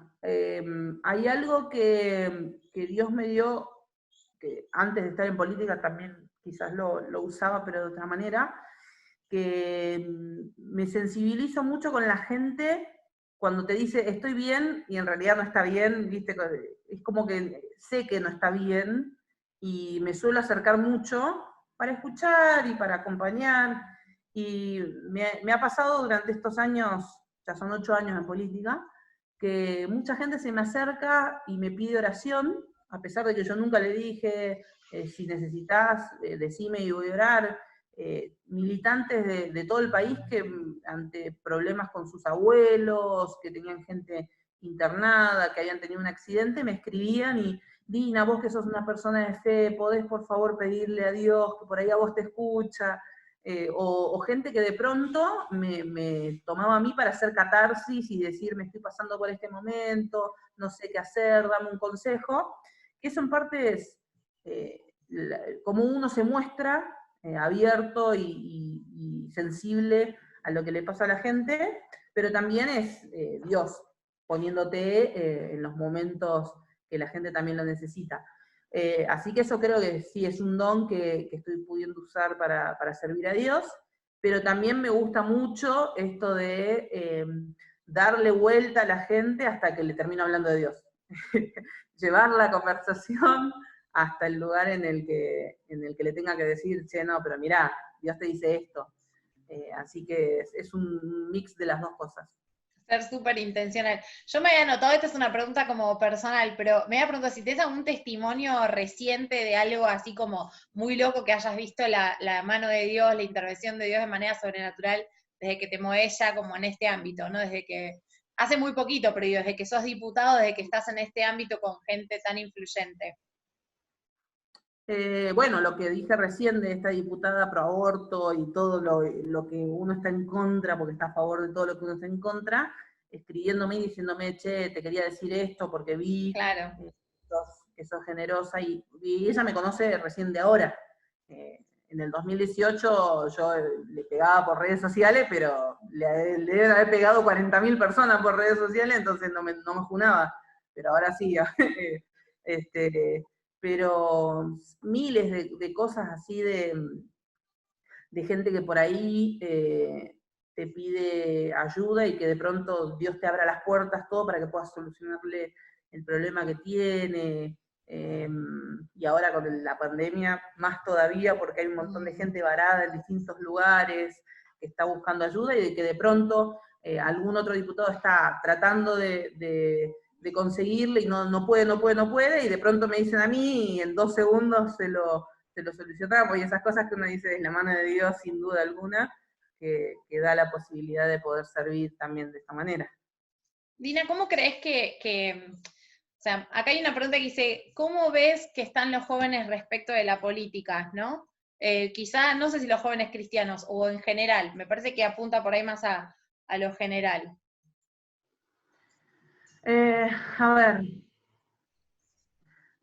Hay algo que Dios me dio, que antes de estar en política también quizás lo usaba, pero de otra manera, que me sensibilizo mucho con la gente cuando te dice estoy bien y en realidad no está bien, ¿viste? Es como que sé que no está bien y me suelo acercar mucho para escuchar y para acompañar. Y me ha pasado durante estos años, ya son 8 años en política, que mucha gente se me acerca y me pide oración, a pesar de que yo nunca le dije, si necesitas, decime y voy a orar. Militantes de todo el país que ante problemas con sus abuelos, que tenían gente internada, que habían tenido un accidente, me escribían y, Dina, vos que sos una persona de fe, podés por favor pedirle a Dios, que por ahí a vos te escucha. O gente que de pronto me tomaba a mí para hacer catarsis y decir, me estoy pasando por este momento, no sé qué hacer, dame un consejo, que eso en parte es como uno se muestra abierto y sensible a lo que le pasa a la gente, pero también es Dios poniéndote en los momentos que la gente también lo necesita. Así que eso creo que sí es un don que estoy pudiendo usar para servir a Dios, pero también me gusta mucho esto de darle vuelta a la gente hasta que le termino hablando de Dios. Llevar la conversación hasta el lugar en el que le tenga que decir, che, no, pero mirá, Dios te dice esto. Así que es un mix de las dos cosas. Ser súper intencional. Yo me había notado, esta es una pregunta como personal, pero me había preguntado si tienes algún testimonio reciente de algo así como muy loco que hayas visto la mano de Dios, la intervención de Dios de manera sobrenatural desde que te mueves ya como en este ámbito, ¿no? Desde que, hace muy poquito, pero digo, desde que sos diputado, desde que estás en este ámbito con gente tan influyente. Bueno, lo que dije recién de esta diputada pro aborto y todo lo que uno está en contra, porque está a favor de todo lo que uno está en contra, escribiéndome y diciéndome, che, te quería decir esto porque vi Claro. que sos generosa, y ella me conoce recién de ahora. En el 2018 yo le pegaba por redes sociales, pero le deben haber pegado 40.000 personas por redes sociales, entonces no me junaba. Pero ahora sí, pero miles de cosas así de gente que por ahí te pide ayuda y que de pronto Dios te abra las puertas, todo para que puedas solucionarle el problema que tiene. Y ahora con la pandemia más todavía, porque hay un montón de gente varada en distintos lugares que está buscando ayuda y de que de pronto algún otro diputado está tratando de conseguirle y no puede, y de pronto me dicen a mí y en 2 segundos se lo solucionamos, y esas cosas que uno dice es la mano de Dios sin duda alguna, que da la posibilidad de poder servir también de esta manera. Dina, ¿cómo crees o sea, acá hay una pregunta que dice, ¿cómo ves que están los jóvenes respecto de la política, no? Quizá, no sé si los jóvenes cristianos o en general, me parece que apunta por ahí más a lo general. A ver,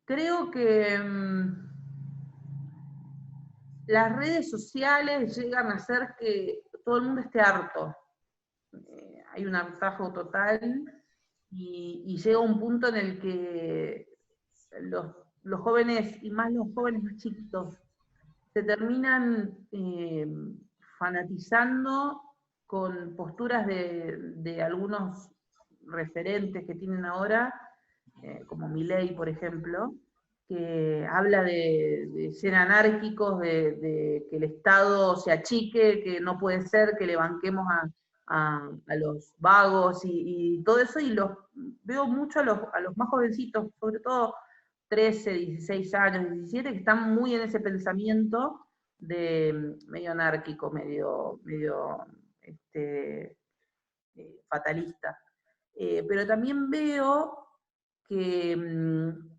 creo que las redes sociales llegan a hacer que todo el mundo esté harto. Hay un hartazgo total y llega un punto en el que los jóvenes, y más los jóvenes más chiquitos, se terminan fanatizando con posturas de algunos referentes que tienen ahora, como Milei, por ejemplo, que habla de ser anárquicos, de que el Estado se achique, que no puede ser que le banquemos a los vagos y todo eso, y los veo mucho a los más jovencitos, sobre todo 13, 16 años, 17, que están muy en ese pensamiento de medio anárquico, medio fatalista. Pero también veo que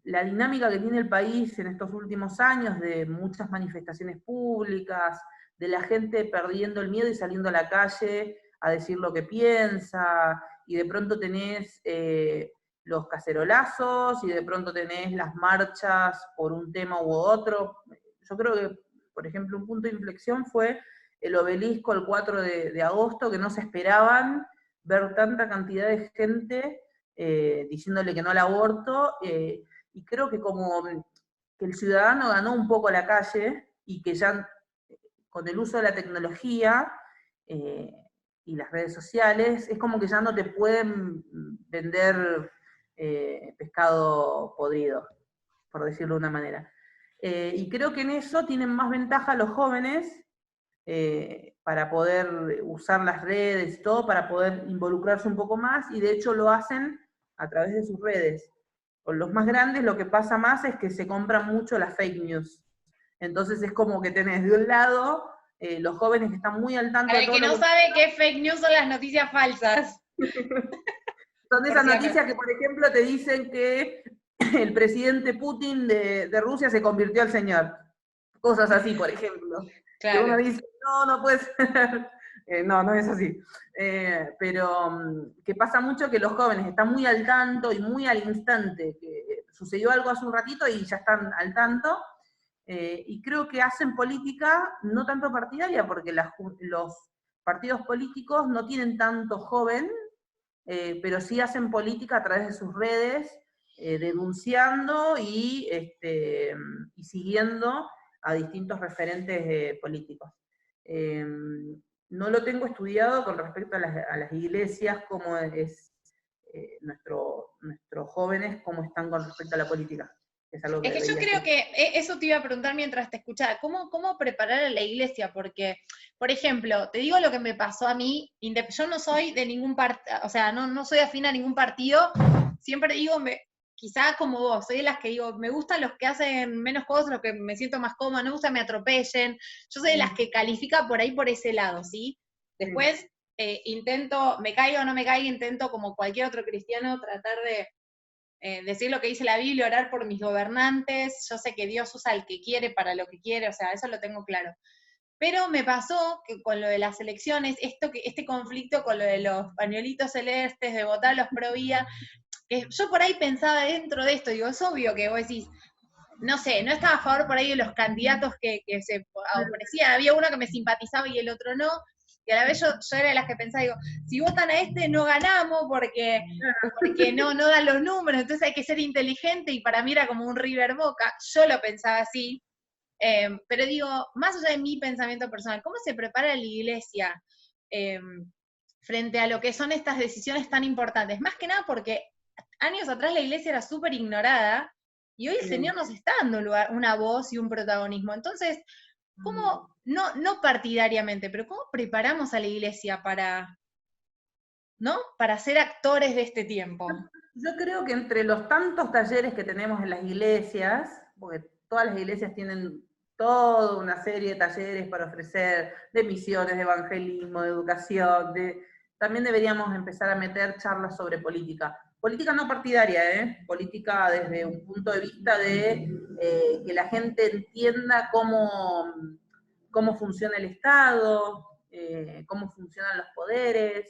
la dinámica que tiene el país en estos últimos años, de muchas manifestaciones públicas, de la gente perdiendo el miedo y saliendo a la calle a decir lo que piensa, y de pronto tenés los cacerolazos, y de pronto tenés las marchas por un tema u otro. Yo creo que, por ejemplo, un punto de inflexión fue el obelisco el 4 de agosto, que no se esperaban ver tanta cantidad de gente diciéndole que no al aborto, y creo que como que el ciudadano ganó un poco la calle y que ya con el uso de la tecnología y las redes sociales, es como que ya no te pueden vender pescado podrido, por decirlo de una manera. Y creo que en eso tienen más ventaja los jóvenes para poder usar las redes y todo, para poder involucrarse un poco más, y de hecho lo hacen a través de sus redes. Con los más grandes lo que pasa más es que se compran mucho las fake news. Entonces es como que tenés de un lado los jóvenes que están muy al tanto Para de el todo que lo no que sabe qué fake news son las noticias falsas. son Por esas si acaso. noticias que, por ejemplo, te dicen que el presidente Putin de Rusia se convirtió al señor. Cosas así, por ejemplo. Que uno Claro. dice, no, no puede ser. No, no es así. Pero que pasa mucho que los jóvenes están muy al tanto y muy al instante, que sucedió algo hace un ratito y ya están al tanto, y creo que hacen política no tanto partidaria, porque los partidos políticos no tienen tanto joven, pero sí hacen política a través de sus redes, denunciando y siguiendo a distintos referentes políticos. No lo tengo estudiado con respecto a las iglesias, cómo es nuestros jóvenes, cómo están con respecto a la política. Es algo que Es que yo debería creo ser. que eso te iba a preguntar mientras te escuchaba, ¿cómo preparar a la iglesia? Porque, por ejemplo, te digo lo que me pasó a mí, yo no soy de ningún partido, o sea, no soy afín a ningún partido, siempre digo, quizás como vos, soy de las que digo, me gustan los que hacen menos cosas, los que me siento más cómoda, no me gusta que me atropellen, yo soy de las que califica por ahí por ese lado, ¿sí? Después intento, me caiga o no me caiga, intento como cualquier otro cristiano tratar de decir lo que dice la Biblia, orar por mis gobernantes, yo sé que Dios usa al que quiere para lo que quiere, o sea, eso lo tengo claro. Pero me pasó que con lo de las elecciones, este conflicto con lo de los pañuelitos celestes, de votar los pro vida, que yo por ahí pensaba dentro de esto, digo, es obvio que vos decís, no sé, no estaba a favor por ahí de los candidatos que se ofrecían, había uno que me simpatizaba y el otro no, y a la vez yo era de las que pensaba, digo, si votan a este no ganamos porque no dan los números, entonces hay que ser inteligente, y para mí era como un River Boca, yo lo pensaba así, pero digo, más allá de mi pensamiento personal, ¿cómo se prepara la iglesia frente a lo que son estas decisiones tan importantes? Más que nada porque años atrás la iglesia era súper ignorada, y hoy el Señor nos está dando una voz y un protagonismo. Entonces, ¿cómo, no partidariamente, pero cómo preparamos a la iglesia para ser actores de este tiempo? Yo creo que entre los tantos talleres que tenemos en las iglesias, porque todas las iglesias tienen toda una serie de talleres para ofrecer, de misiones, de evangelismo, de educación, también deberíamos empezar a meter charlas sobre política. Política no partidaria, política desde un punto de vista de que la gente entienda cómo funciona el Estado, cómo funcionan los poderes,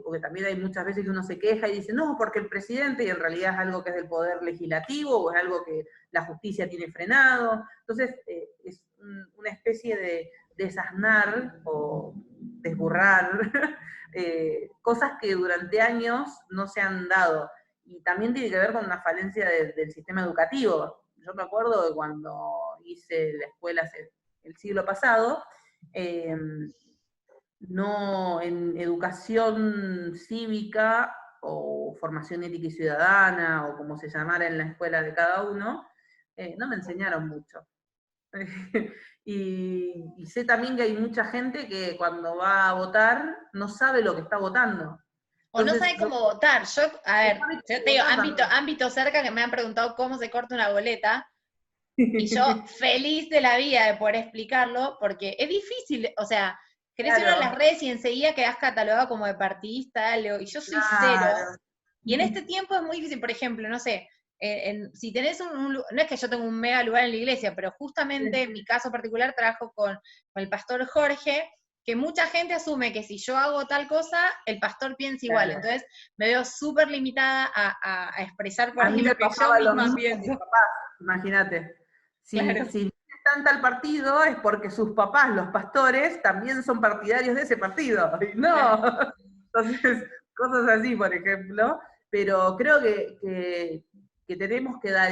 porque también hay muchas veces que uno se queja y dice, no, porque el presidente, y en realidad es algo que es del poder legislativo, o es algo que la justicia tiene frenado. Entonces, es una especie de desasnar o desburrar cosas que durante años no se han dado. Y también tiene que ver con una falencia del sistema educativo. Yo me acuerdo de cuando hice la escuela el siglo pasado, no en educación cívica o formación ética y ciudadana, o como se llamara en la escuela de cada uno, no me enseñaron mucho. y sé también que hay mucha gente que cuando va a votar no sabe lo que está votando. O no Entonces, sabe cómo votar. A ver, no sabe yo cómo te digo, votar también. ámbito cerca que me han preguntado cómo se corta una boleta, y yo feliz de la vida de poder explicarlo, porque es difícil, o sea, querés ir a las Claro, redes y enseguida quedás catalogado como de partidista, y yo soy cero, claro. y en este tiempo es muy difícil, por ejemplo, no sé, si tenés no es que yo tengo un mega lugar en la iglesia, pero justamente en mi caso particular trabajo con el pastor Jorge, que mucha gente asume que si yo hago tal cosa, el pastor piensa igual, Claro. entonces me veo súper limitada a expresar por A ahí mí lo me que yo pasaba lo misma mismo con mis pienso. papás, imagínate. Claro. Si están tal partido es porque sus papás, los pastores, también son partidarios de ese partido. Y no. Claro. Entonces, cosas así, por ejemplo. Pero creo que tenemos que dar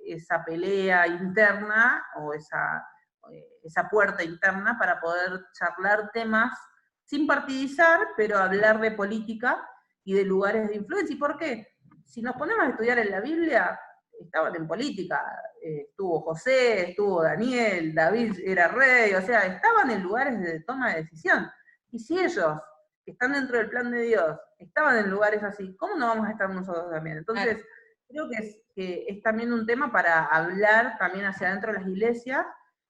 esa pelea interna o esa puerta interna para poder charlar temas sin partidizar, pero hablar de política y de lugares de influencia. ¿Y por qué? Si nos ponemos a estudiar en la Biblia, estaban en política, estuvo José, estuvo Daniel, David era rey, o sea, estaban en lugares de toma de decisión. Y si ellos, que están dentro del plan de Dios, estaban en lugares así, ¿cómo no vamos a estar nosotros también? Entonces, creo que es también un tema para hablar también hacia adentro de las iglesias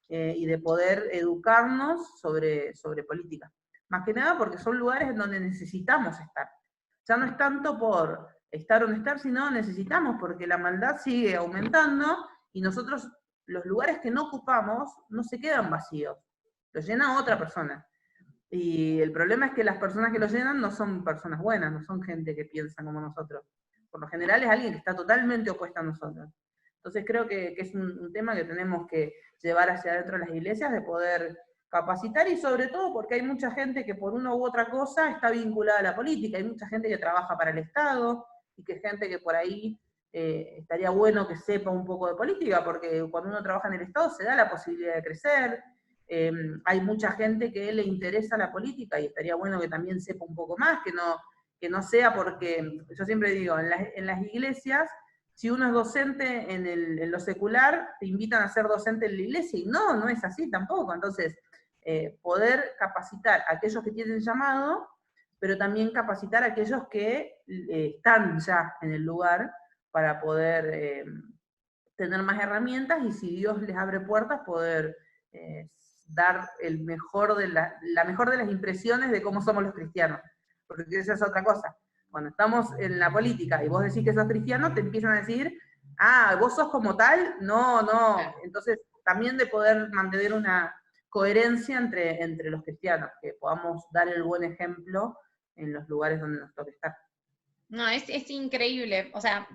y de poder educarnos sobre política. Más que nada porque son lugares en donde necesitamos estar. Ya no es tanto por estar o no estar, sino necesitamos, porque la maldad sigue aumentando y nosotros, los lugares que no ocupamos, no se quedan vacíos, los llena otra persona. Y el problema es que las personas que lo llenan no son personas buenas, no son gente que piensa como nosotros. Por lo general es alguien que está totalmente opuesta a nosotros. Entonces creo que es un tema que tenemos que llevar hacia adentro de las iglesias, de poder capacitar, y sobre todo porque hay mucha gente que por una u otra cosa está vinculada a la política, hay mucha gente que trabaja para el Estado, y que gente que por ahí estaría bueno que sepa un poco de política, porque cuando uno trabaja en el Estado se da la posibilidad de crecer, hay mucha gente que le interesa la política y estaría bueno que también sepa un poco más, que no sea porque, yo siempre digo, en las iglesias, si uno es docente en lo secular, te invitan a ser docente en la iglesia, y no es así tampoco. Entonces, poder capacitar a aquellos que tienen llamado, pero también capacitar a aquellos que están ya en el lugar para poder tener más herramientas, y si Dios les abre puertas, poder dar la mejor de las impresiones de cómo somos los cristianos. Porque esa es otra cosa. Cuando estamos en la política y vos decís que sos cristiano, te empiezan a decir, vos sos como tal, no. Entonces, también de poder mantener una coherencia entre los cristianos, que podamos dar el buen ejemplo en los lugares donde nos toque estar. No, es increíble. O sea,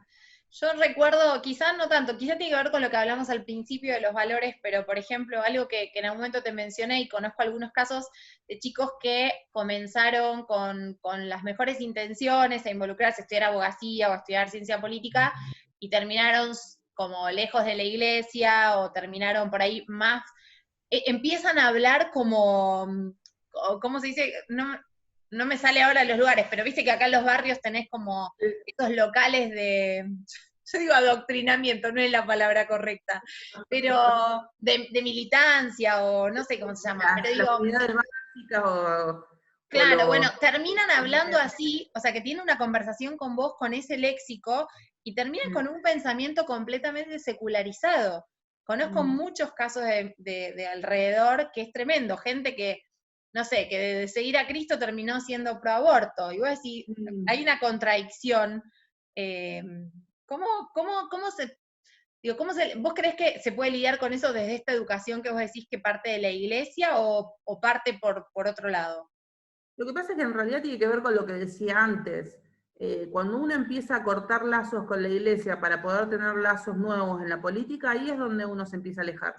yo recuerdo, quizás no tanto, quizás tiene que ver con lo que hablamos al principio de los valores, pero por ejemplo, algo que en algún momento te mencioné, y conozco algunos casos de chicos que comenzaron con las mejores intenciones a involucrarse, a estudiar abogacía o a estudiar ciencia política, y terminaron como lejos de la iglesia, o terminaron por ahí más, empiezan a hablar como, ¿cómo se dice? No me sale ahora los lugares, pero viste que acá en los barrios tenés como estos locales yo digo adoctrinamiento, no es la palabra correcta, pero de militancia, o no sé cómo se llama, pero Las digo, unidades básicas claro, bueno, terminan hablando así, o sea, que tienen una conversación con vos con ese léxico, y terminan con un pensamiento completamente secularizado. Conozco muchos casos de alrededor que es tremendo, gente que, no sé, que de seguir a Cristo terminó siendo pro aborto, y vos decís, hay una contradicción. ¿Cómo se, digo, vos creés que se puede lidiar con eso desde esta educación que vos decís que parte de la iglesia, o parte por otro lado? Lo que pasa es que en realidad tiene que ver con lo que decía antes. Cuando uno empieza a cortar lazos con la iglesia para poder tener lazos nuevos en la política, ahí es donde uno se empieza a alejar.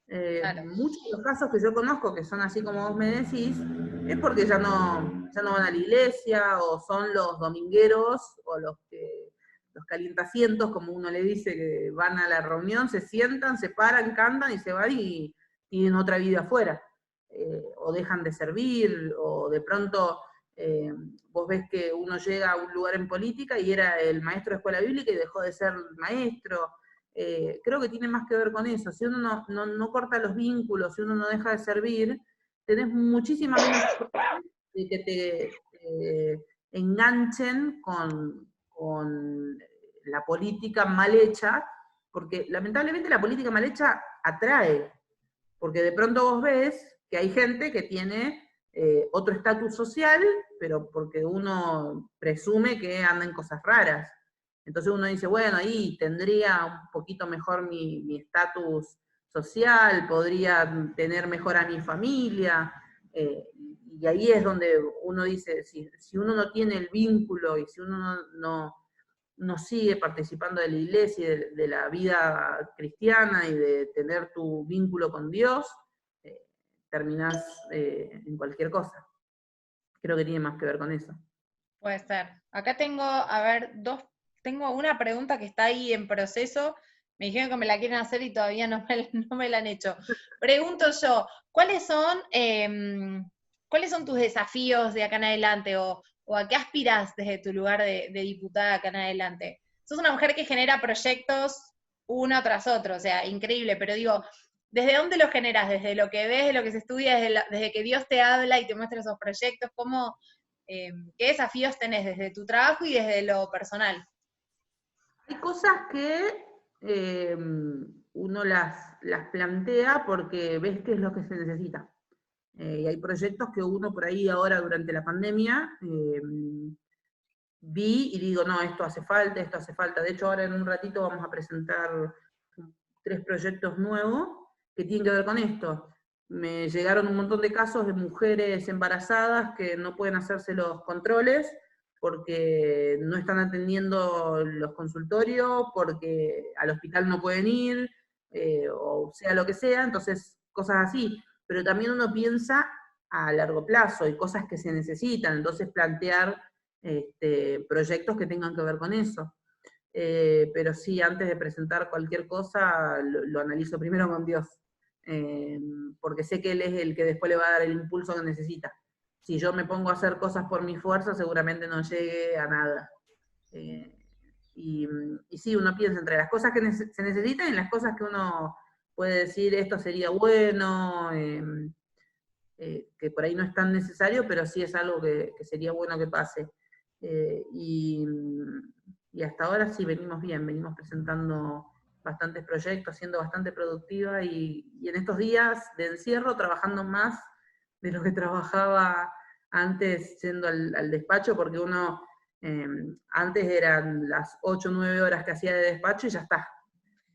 Claro. Muchos de los casos que yo conozco, que son así como vos me decís, es porque ya no van a la iglesia, o son los domingueros, o los calientacientos, como uno le dice, que van a la reunión, se sientan, se paran, cantan y se van, y tienen otra vida afuera. O dejan de servir, o de pronto vos ves que uno llega a un lugar en política y era el maestro de escuela bíblica y dejó de ser maestro. Creo que tiene más que ver con eso. Si uno no corta los vínculos, si uno no deja de servir, tenés muchísima menos de que te enganchen con la política mal hecha, porque lamentablemente la política mal hecha atrae, porque de pronto vos ves que hay gente que tiene otro estatus social, pero porque uno presume que anda en cosas raras. Entonces uno dice, bueno, ahí tendría un poquito mejor mi estatus social, podría tener mejor a mi familia, y ahí es donde uno dice, si uno no tiene el vínculo, y si uno no sigue participando de la iglesia y de la vida cristiana y de tener tu vínculo con Dios, terminás en cualquier cosa. Creo que tiene más que ver con eso. Puede ser. Acá tengo, a ver, tengo una pregunta que está ahí en proceso, Me dijeron que me la quieren hacer y todavía no me la han hecho. Pregunto yo, ¿cuáles son tus desafíos de acá en adelante o a qué aspiras desde tu lugar de diputada acá en adelante? Sos una mujer que genera proyectos uno tras otro, o sea, increíble, pero digo, ¿desde dónde los generas? ¿Desde lo que ves, de lo que se estudia, desde que Dios te habla y te muestra esos proyectos? ¿Qué desafíos tenés desde tu trabajo y desde lo personal? Hay cosas que uno las plantea porque ves que es lo que se necesita. Y hay proyectos que uno por ahí ahora durante la pandemia vi y digo, no, esto hace falta, esto hace falta. De hecho, ahora en un ratito vamos a presentar 3 proyectos nuevos que tienen que ver con esto. Me llegaron un montón de casos de mujeres embarazadas que no pueden hacerse los controles porque no están atendiendo los consultorios, porque al hospital no pueden ir, o sea lo que sea, entonces cosas así. Pero también uno piensa a largo plazo y cosas que se necesitan, entonces plantear proyectos que tengan que ver con eso. Pero sí, antes de presentar cualquier cosa, lo analizo primero con Dios, porque sé que Él es el que después le va a dar el impulso que necesita. Si yo me pongo a hacer cosas por mi fuerza, seguramente no llegue a nada. Eh, y sí, uno piensa entre las cosas que se necesitan y las cosas que uno puede decir, esto sería bueno, que por ahí no es tan necesario, pero sí es algo que sería bueno que pase. Y hasta ahora sí venimos bien, venimos presentando bastantes proyectos, siendo bastante productiva y en estos días de encierro trabajando más de lo que trabajaba antes yendo al despacho, porque uno antes eran las 8 o 9 horas que hacía de despacho y ya está.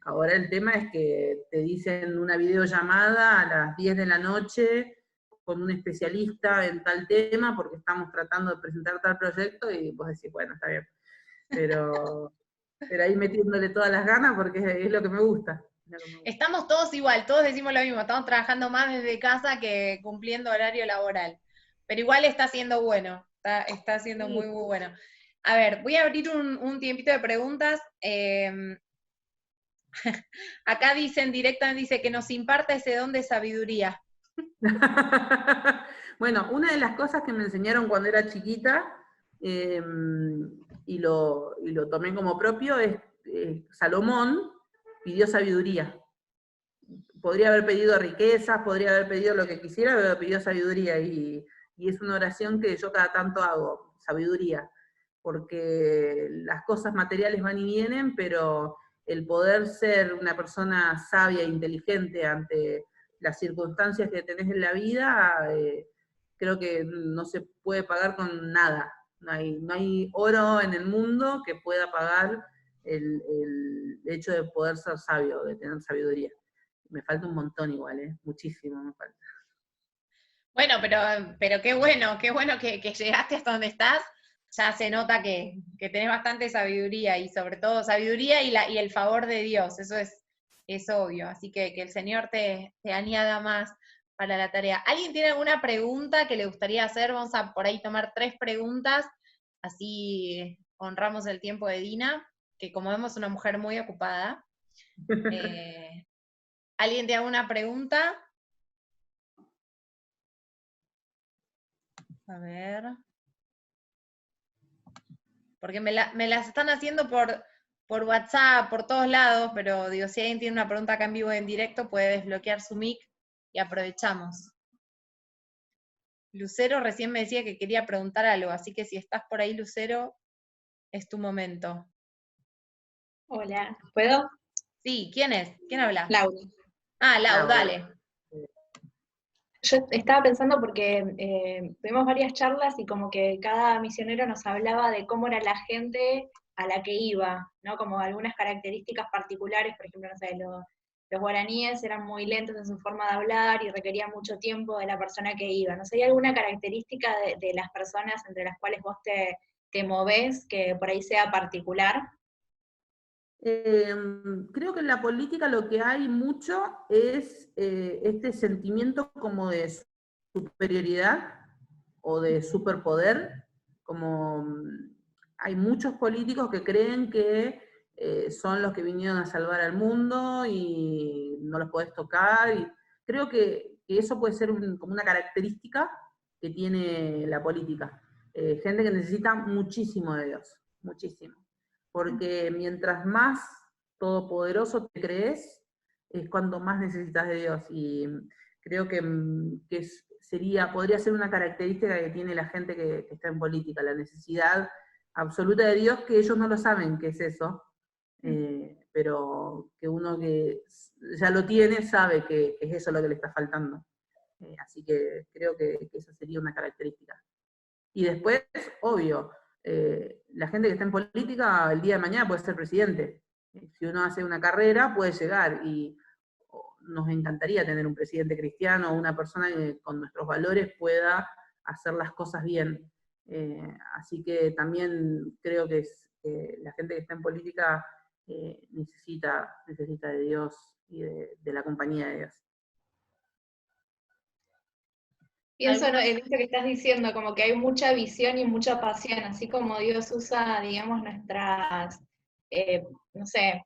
Ahora el tema es que te dicen una videollamada a las 10 de la noche con un especialista en tal tema porque estamos tratando de presentar tal proyecto y vos decís, bueno, está bien. Pero ahí metiéndole todas las ganas porque es lo que me gusta. Estamos todos igual, todos decimos lo mismo, estamos trabajando más desde casa que cumpliendo horario laboral. Pero igual está siendo bueno, está siendo muy, muy bueno. A ver, voy a abrir un tiempito de preguntas. Acá dicen directamente, dice que nos imparta ese don de sabiduría. Bueno, una de las cosas que me enseñaron cuando era chiquita, y lo tomé como propio, es Salomón pidió sabiduría. Podría haber pedido riquezas, podría haber pedido lo que quisiera, pero pidió sabiduría, y es una oración que yo cada tanto hago, sabiduría, porque las cosas materiales van y vienen, pero el poder ser una persona sabia e inteligente ante las circunstancias que tenés en la vida, creo que no se puede pagar con nada. No hay oro en el mundo que pueda pagar el hecho de poder ser sabio, de tener sabiduría. Me falta un montón igual, muchísimo me falta. Bueno, pero qué bueno que llegaste hasta donde estás. Ya se nota que tenés bastante sabiduría y sobre todo sabiduría y el favor de Dios, eso es obvio. Así que el Señor te añada más para la tarea. ¿Alguien tiene alguna pregunta que le gustaría hacer? Vamos a por ahí tomar 3 preguntas, así honramos el tiempo de Dina, que como vemos es una mujer muy ocupada. ¿Alguien tiene alguna pregunta? A ver. Porque me las están haciendo por WhatsApp, por todos lados, pero digo, si alguien tiene una pregunta acá en vivo en directo, puede desbloquear su mic y aprovechamos. Lucero recién me decía que quería preguntar algo, así que si estás por ahí, Lucero, es tu momento. Hola, ¿puedo? Sí, ¿quién es? ¿Quién habla? Laura. Ah, Lau, dale. Yo estaba pensando porque tuvimos varias charlas y como que cada misionero nos hablaba de cómo era la gente a la que iba, ¿no? Como algunas características particulares, por ejemplo, no sé, los guaraníes eran muy lentos en su forma de hablar y requerían mucho tiempo de la persona que iba. No sé, ¿hay alguna característica de las personas entre las cuales vos te movés que por ahí sea particular? Creo que en la política lo que hay mucho es este sentimiento como de superioridad o de superpoder, como hay muchos políticos que creen que son los que vinieron a salvar al mundo y no los podés tocar. Y creo que eso puede ser como una característica que tiene la política. Gente que necesita muchísimo de Dios, muchísimo. Porque mientras más todopoderoso te crees, es cuando más necesitas de Dios. Y creo que podría ser una característica que tiene la gente que está en política, la necesidad absoluta de Dios, que ellos no lo saben qué es eso, pero que uno que ya lo tiene sabe que es eso lo que le está faltando. Así que creo que esa sería una característica. Y después, obvio, la gente que está en política el día de mañana puede ser presidente. Si uno hace una carrera, puede llegar, y nos encantaría tener un presidente cristiano, una persona que con nuestros valores pueda hacer las cosas bien. Así que también creo que la gente que está en política necesita de Dios y de la compañía de Dios. Pienso en esto que estás diciendo, como que hay mucha visión y mucha pasión, así como Dios usa, digamos, nuestras, no sé,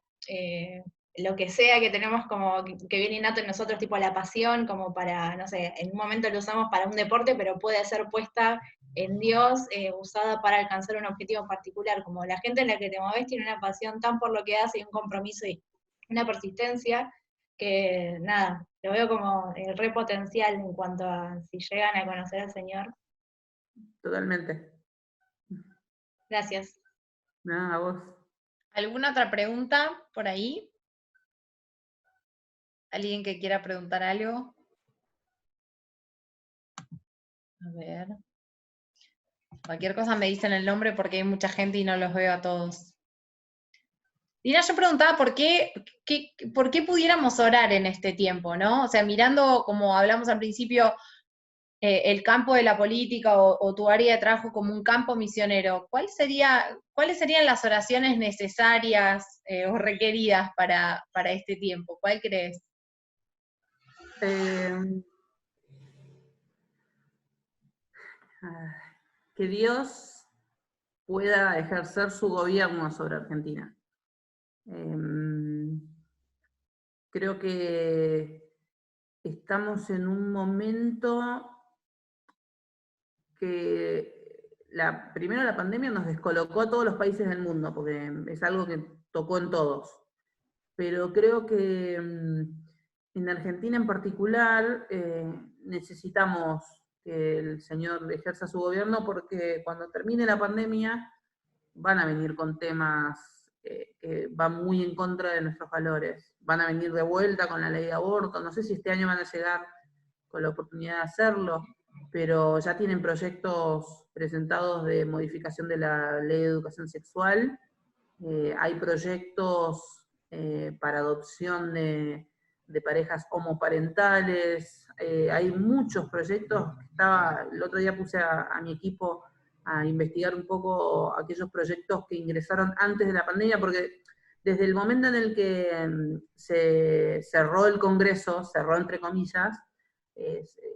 lo que sea que tenemos como que viene innato en nosotros, tipo la pasión, como para, no sé, en un momento lo usamos para un deporte, pero puede ser puesta en Dios, usada para alcanzar un objetivo particular, como la gente en la que te mueves tiene una pasión tan por lo que hace y un compromiso y una persistencia, que nada, lo veo como el re potencial en cuanto a si llegan a conocer al Señor. Totalmente. Gracias. Nada, a vos. ¿Alguna otra pregunta por ahí? ¿Alguien que quiera preguntar algo? A ver. Cualquier cosa me dicen el nombre porque hay mucha gente y no los veo a todos. Dina, yo preguntaba por qué pudiéramos orar en este tiempo, ¿no? O sea, mirando, como hablamos al principio, el campo de la política o tu área de trabajo como un campo misionero, ¿cuáles serían las oraciones necesarias o requeridas para este tiempo? ¿Cuál crees? Que Dios pueda ejercer su gobierno sobre Argentina. Creo que estamos en un momento que primero la pandemia nos descolocó a todos los países del mundo, porque es algo que tocó en todos. Pero creo que en Argentina en particular necesitamos que el Señor ejerza su gobierno, porque cuando termine la pandemia van a venir con temas que van muy en contra de nuestros valores. Van a venir de vuelta con la ley de aborto, no sé si este año van a llegar con la oportunidad de hacerlo, pero ya tienen proyectos presentados de modificación de la ley de educación sexual, hay proyectos para adopción de parejas homoparentales, hay muchos proyectos. El otro día puse a mi equipo a investigar un poco aquellos proyectos que ingresaron antes de la pandemia, porque desde el momento en el que se cerró el Congreso, cerró entre comillas,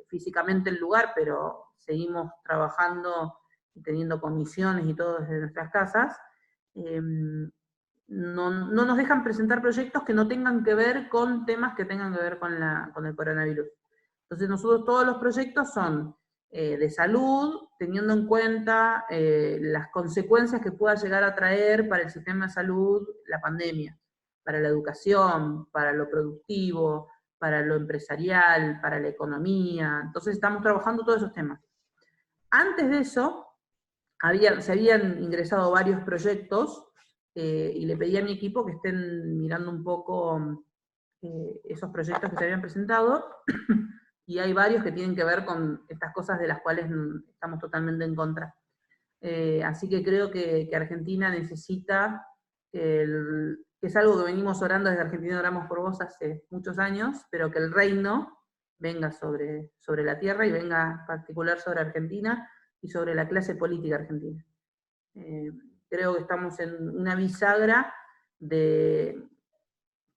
físicamente el lugar, pero seguimos trabajando y teniendo comisiones y todo desde nuestras casas, no nos dejan presentar proyectos que no tengan que ver con temas que tengan que ver con el coronavirus. Entonces nosotros todos los proyectos son de salud, teniendo en cuenta las consecuencias que pueda llegar a traer para el sistema de salud la pandemia, para la educación, para lo productivo, para lo empresarial, para la economía. Entonces estamos trabajando todos esos temas. Antes de eso, se habían ingresado varios proyectos y le pedí a mi equipo que estén mirando un poco esos proyectos que se habían presentado, y hay varios que tienen que ver con estas cosas de las cuales estamos totalmente en contra. Así que creo que Argentina necesita, que es algo que venimos orando desde Argentina Oramos por Vos hace muchos años, pero que el reino venga sobre la tierra y venga en particular sobre Argentina y sobre la clase política argentina. Creo que estamos en una bisagra de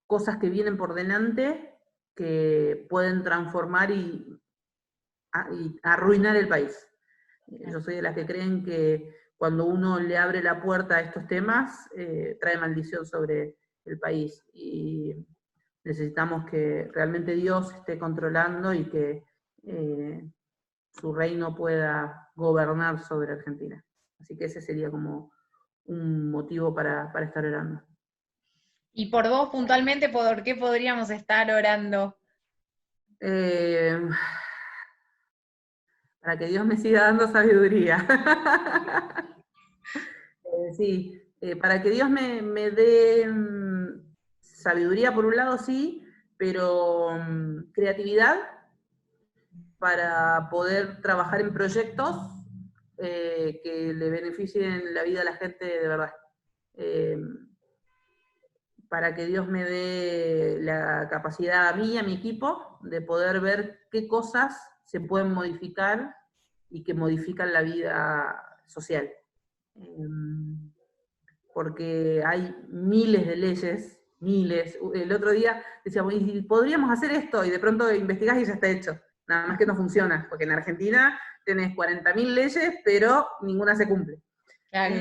cosas que vienen por delante que pueden transformar y arruinar el país. Yo soy de las que creen que cuando uno le abre la puerta a estos temas, trae maldición sobre el país. Y necesitamos que realmente Dios esté controlando y que su reino pueda gobernar sobre Argentina. Así que ese sería como un motivo para estar orando. Y por vos puntualmente, ¿por qué podríamos estar orando? Para que Dios me siga dando sabiduría. Sí, para que Dios me dé sabiduría por un lado, sí, pero creatividad para poder trabajar en proyectos que le beneficien la vida a la gente de verdad. Para que Dios me dé la capacidad a mí y a mi equipo de poder ver qué cosas se pueden modificar y que modifican la vida social. Porque hay miles de leyes, miles. El otro día decíamos, ¿y podríamos hacer esto? Y de pronto investigás y ya está hecho. Nada más que no funciona, porque en Argentina tenés 40.000 leyes, pero ninguna se cumple. Claro.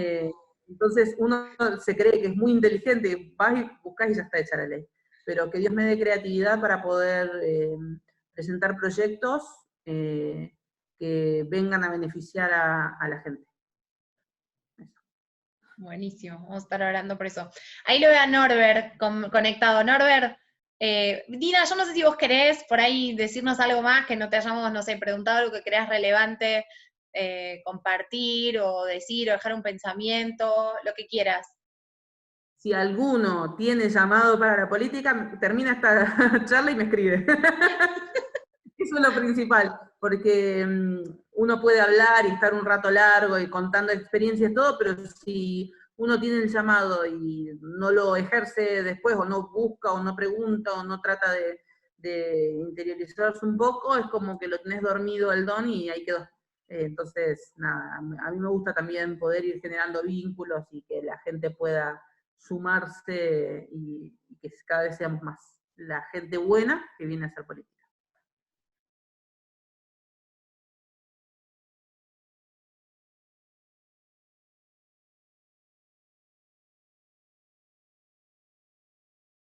Entonces uno se cree que es muy inteligente, vas y buscás y ya está hecha la ley. Pero que Dios me dé creatividad para poder presentar proyectos que vengan a beneficiar a la gente. Buenísimo, vamos a estar orando por eso. Ahí lo veo a Norbert conectado. Norbert, Dina, yo no sé si vos querés por ahí decirnos algo más, que no te hayamos, no sé, preguntado algo que creas relevante, compartir o decir o dejar un pensamiento, lo que quieras. Si alguno tiene llamado para la política, termina esta charla y me escribe. Eso es lo principal, porque uno puede hablar y estar un rato largo y contando experiencias y todo, pero si uno tiene el llamado y no lo ejerce después, o no busca, o no pregunta, o no trata de interiorizarse un poco, es como que lo tenés dormido el don y ahí quedó. Entonces, nada, a mí me gusta también poder ir generando vínculos y que la gente pueda sumarse y que cada vez seamos más la gente buena que viene a hacer política.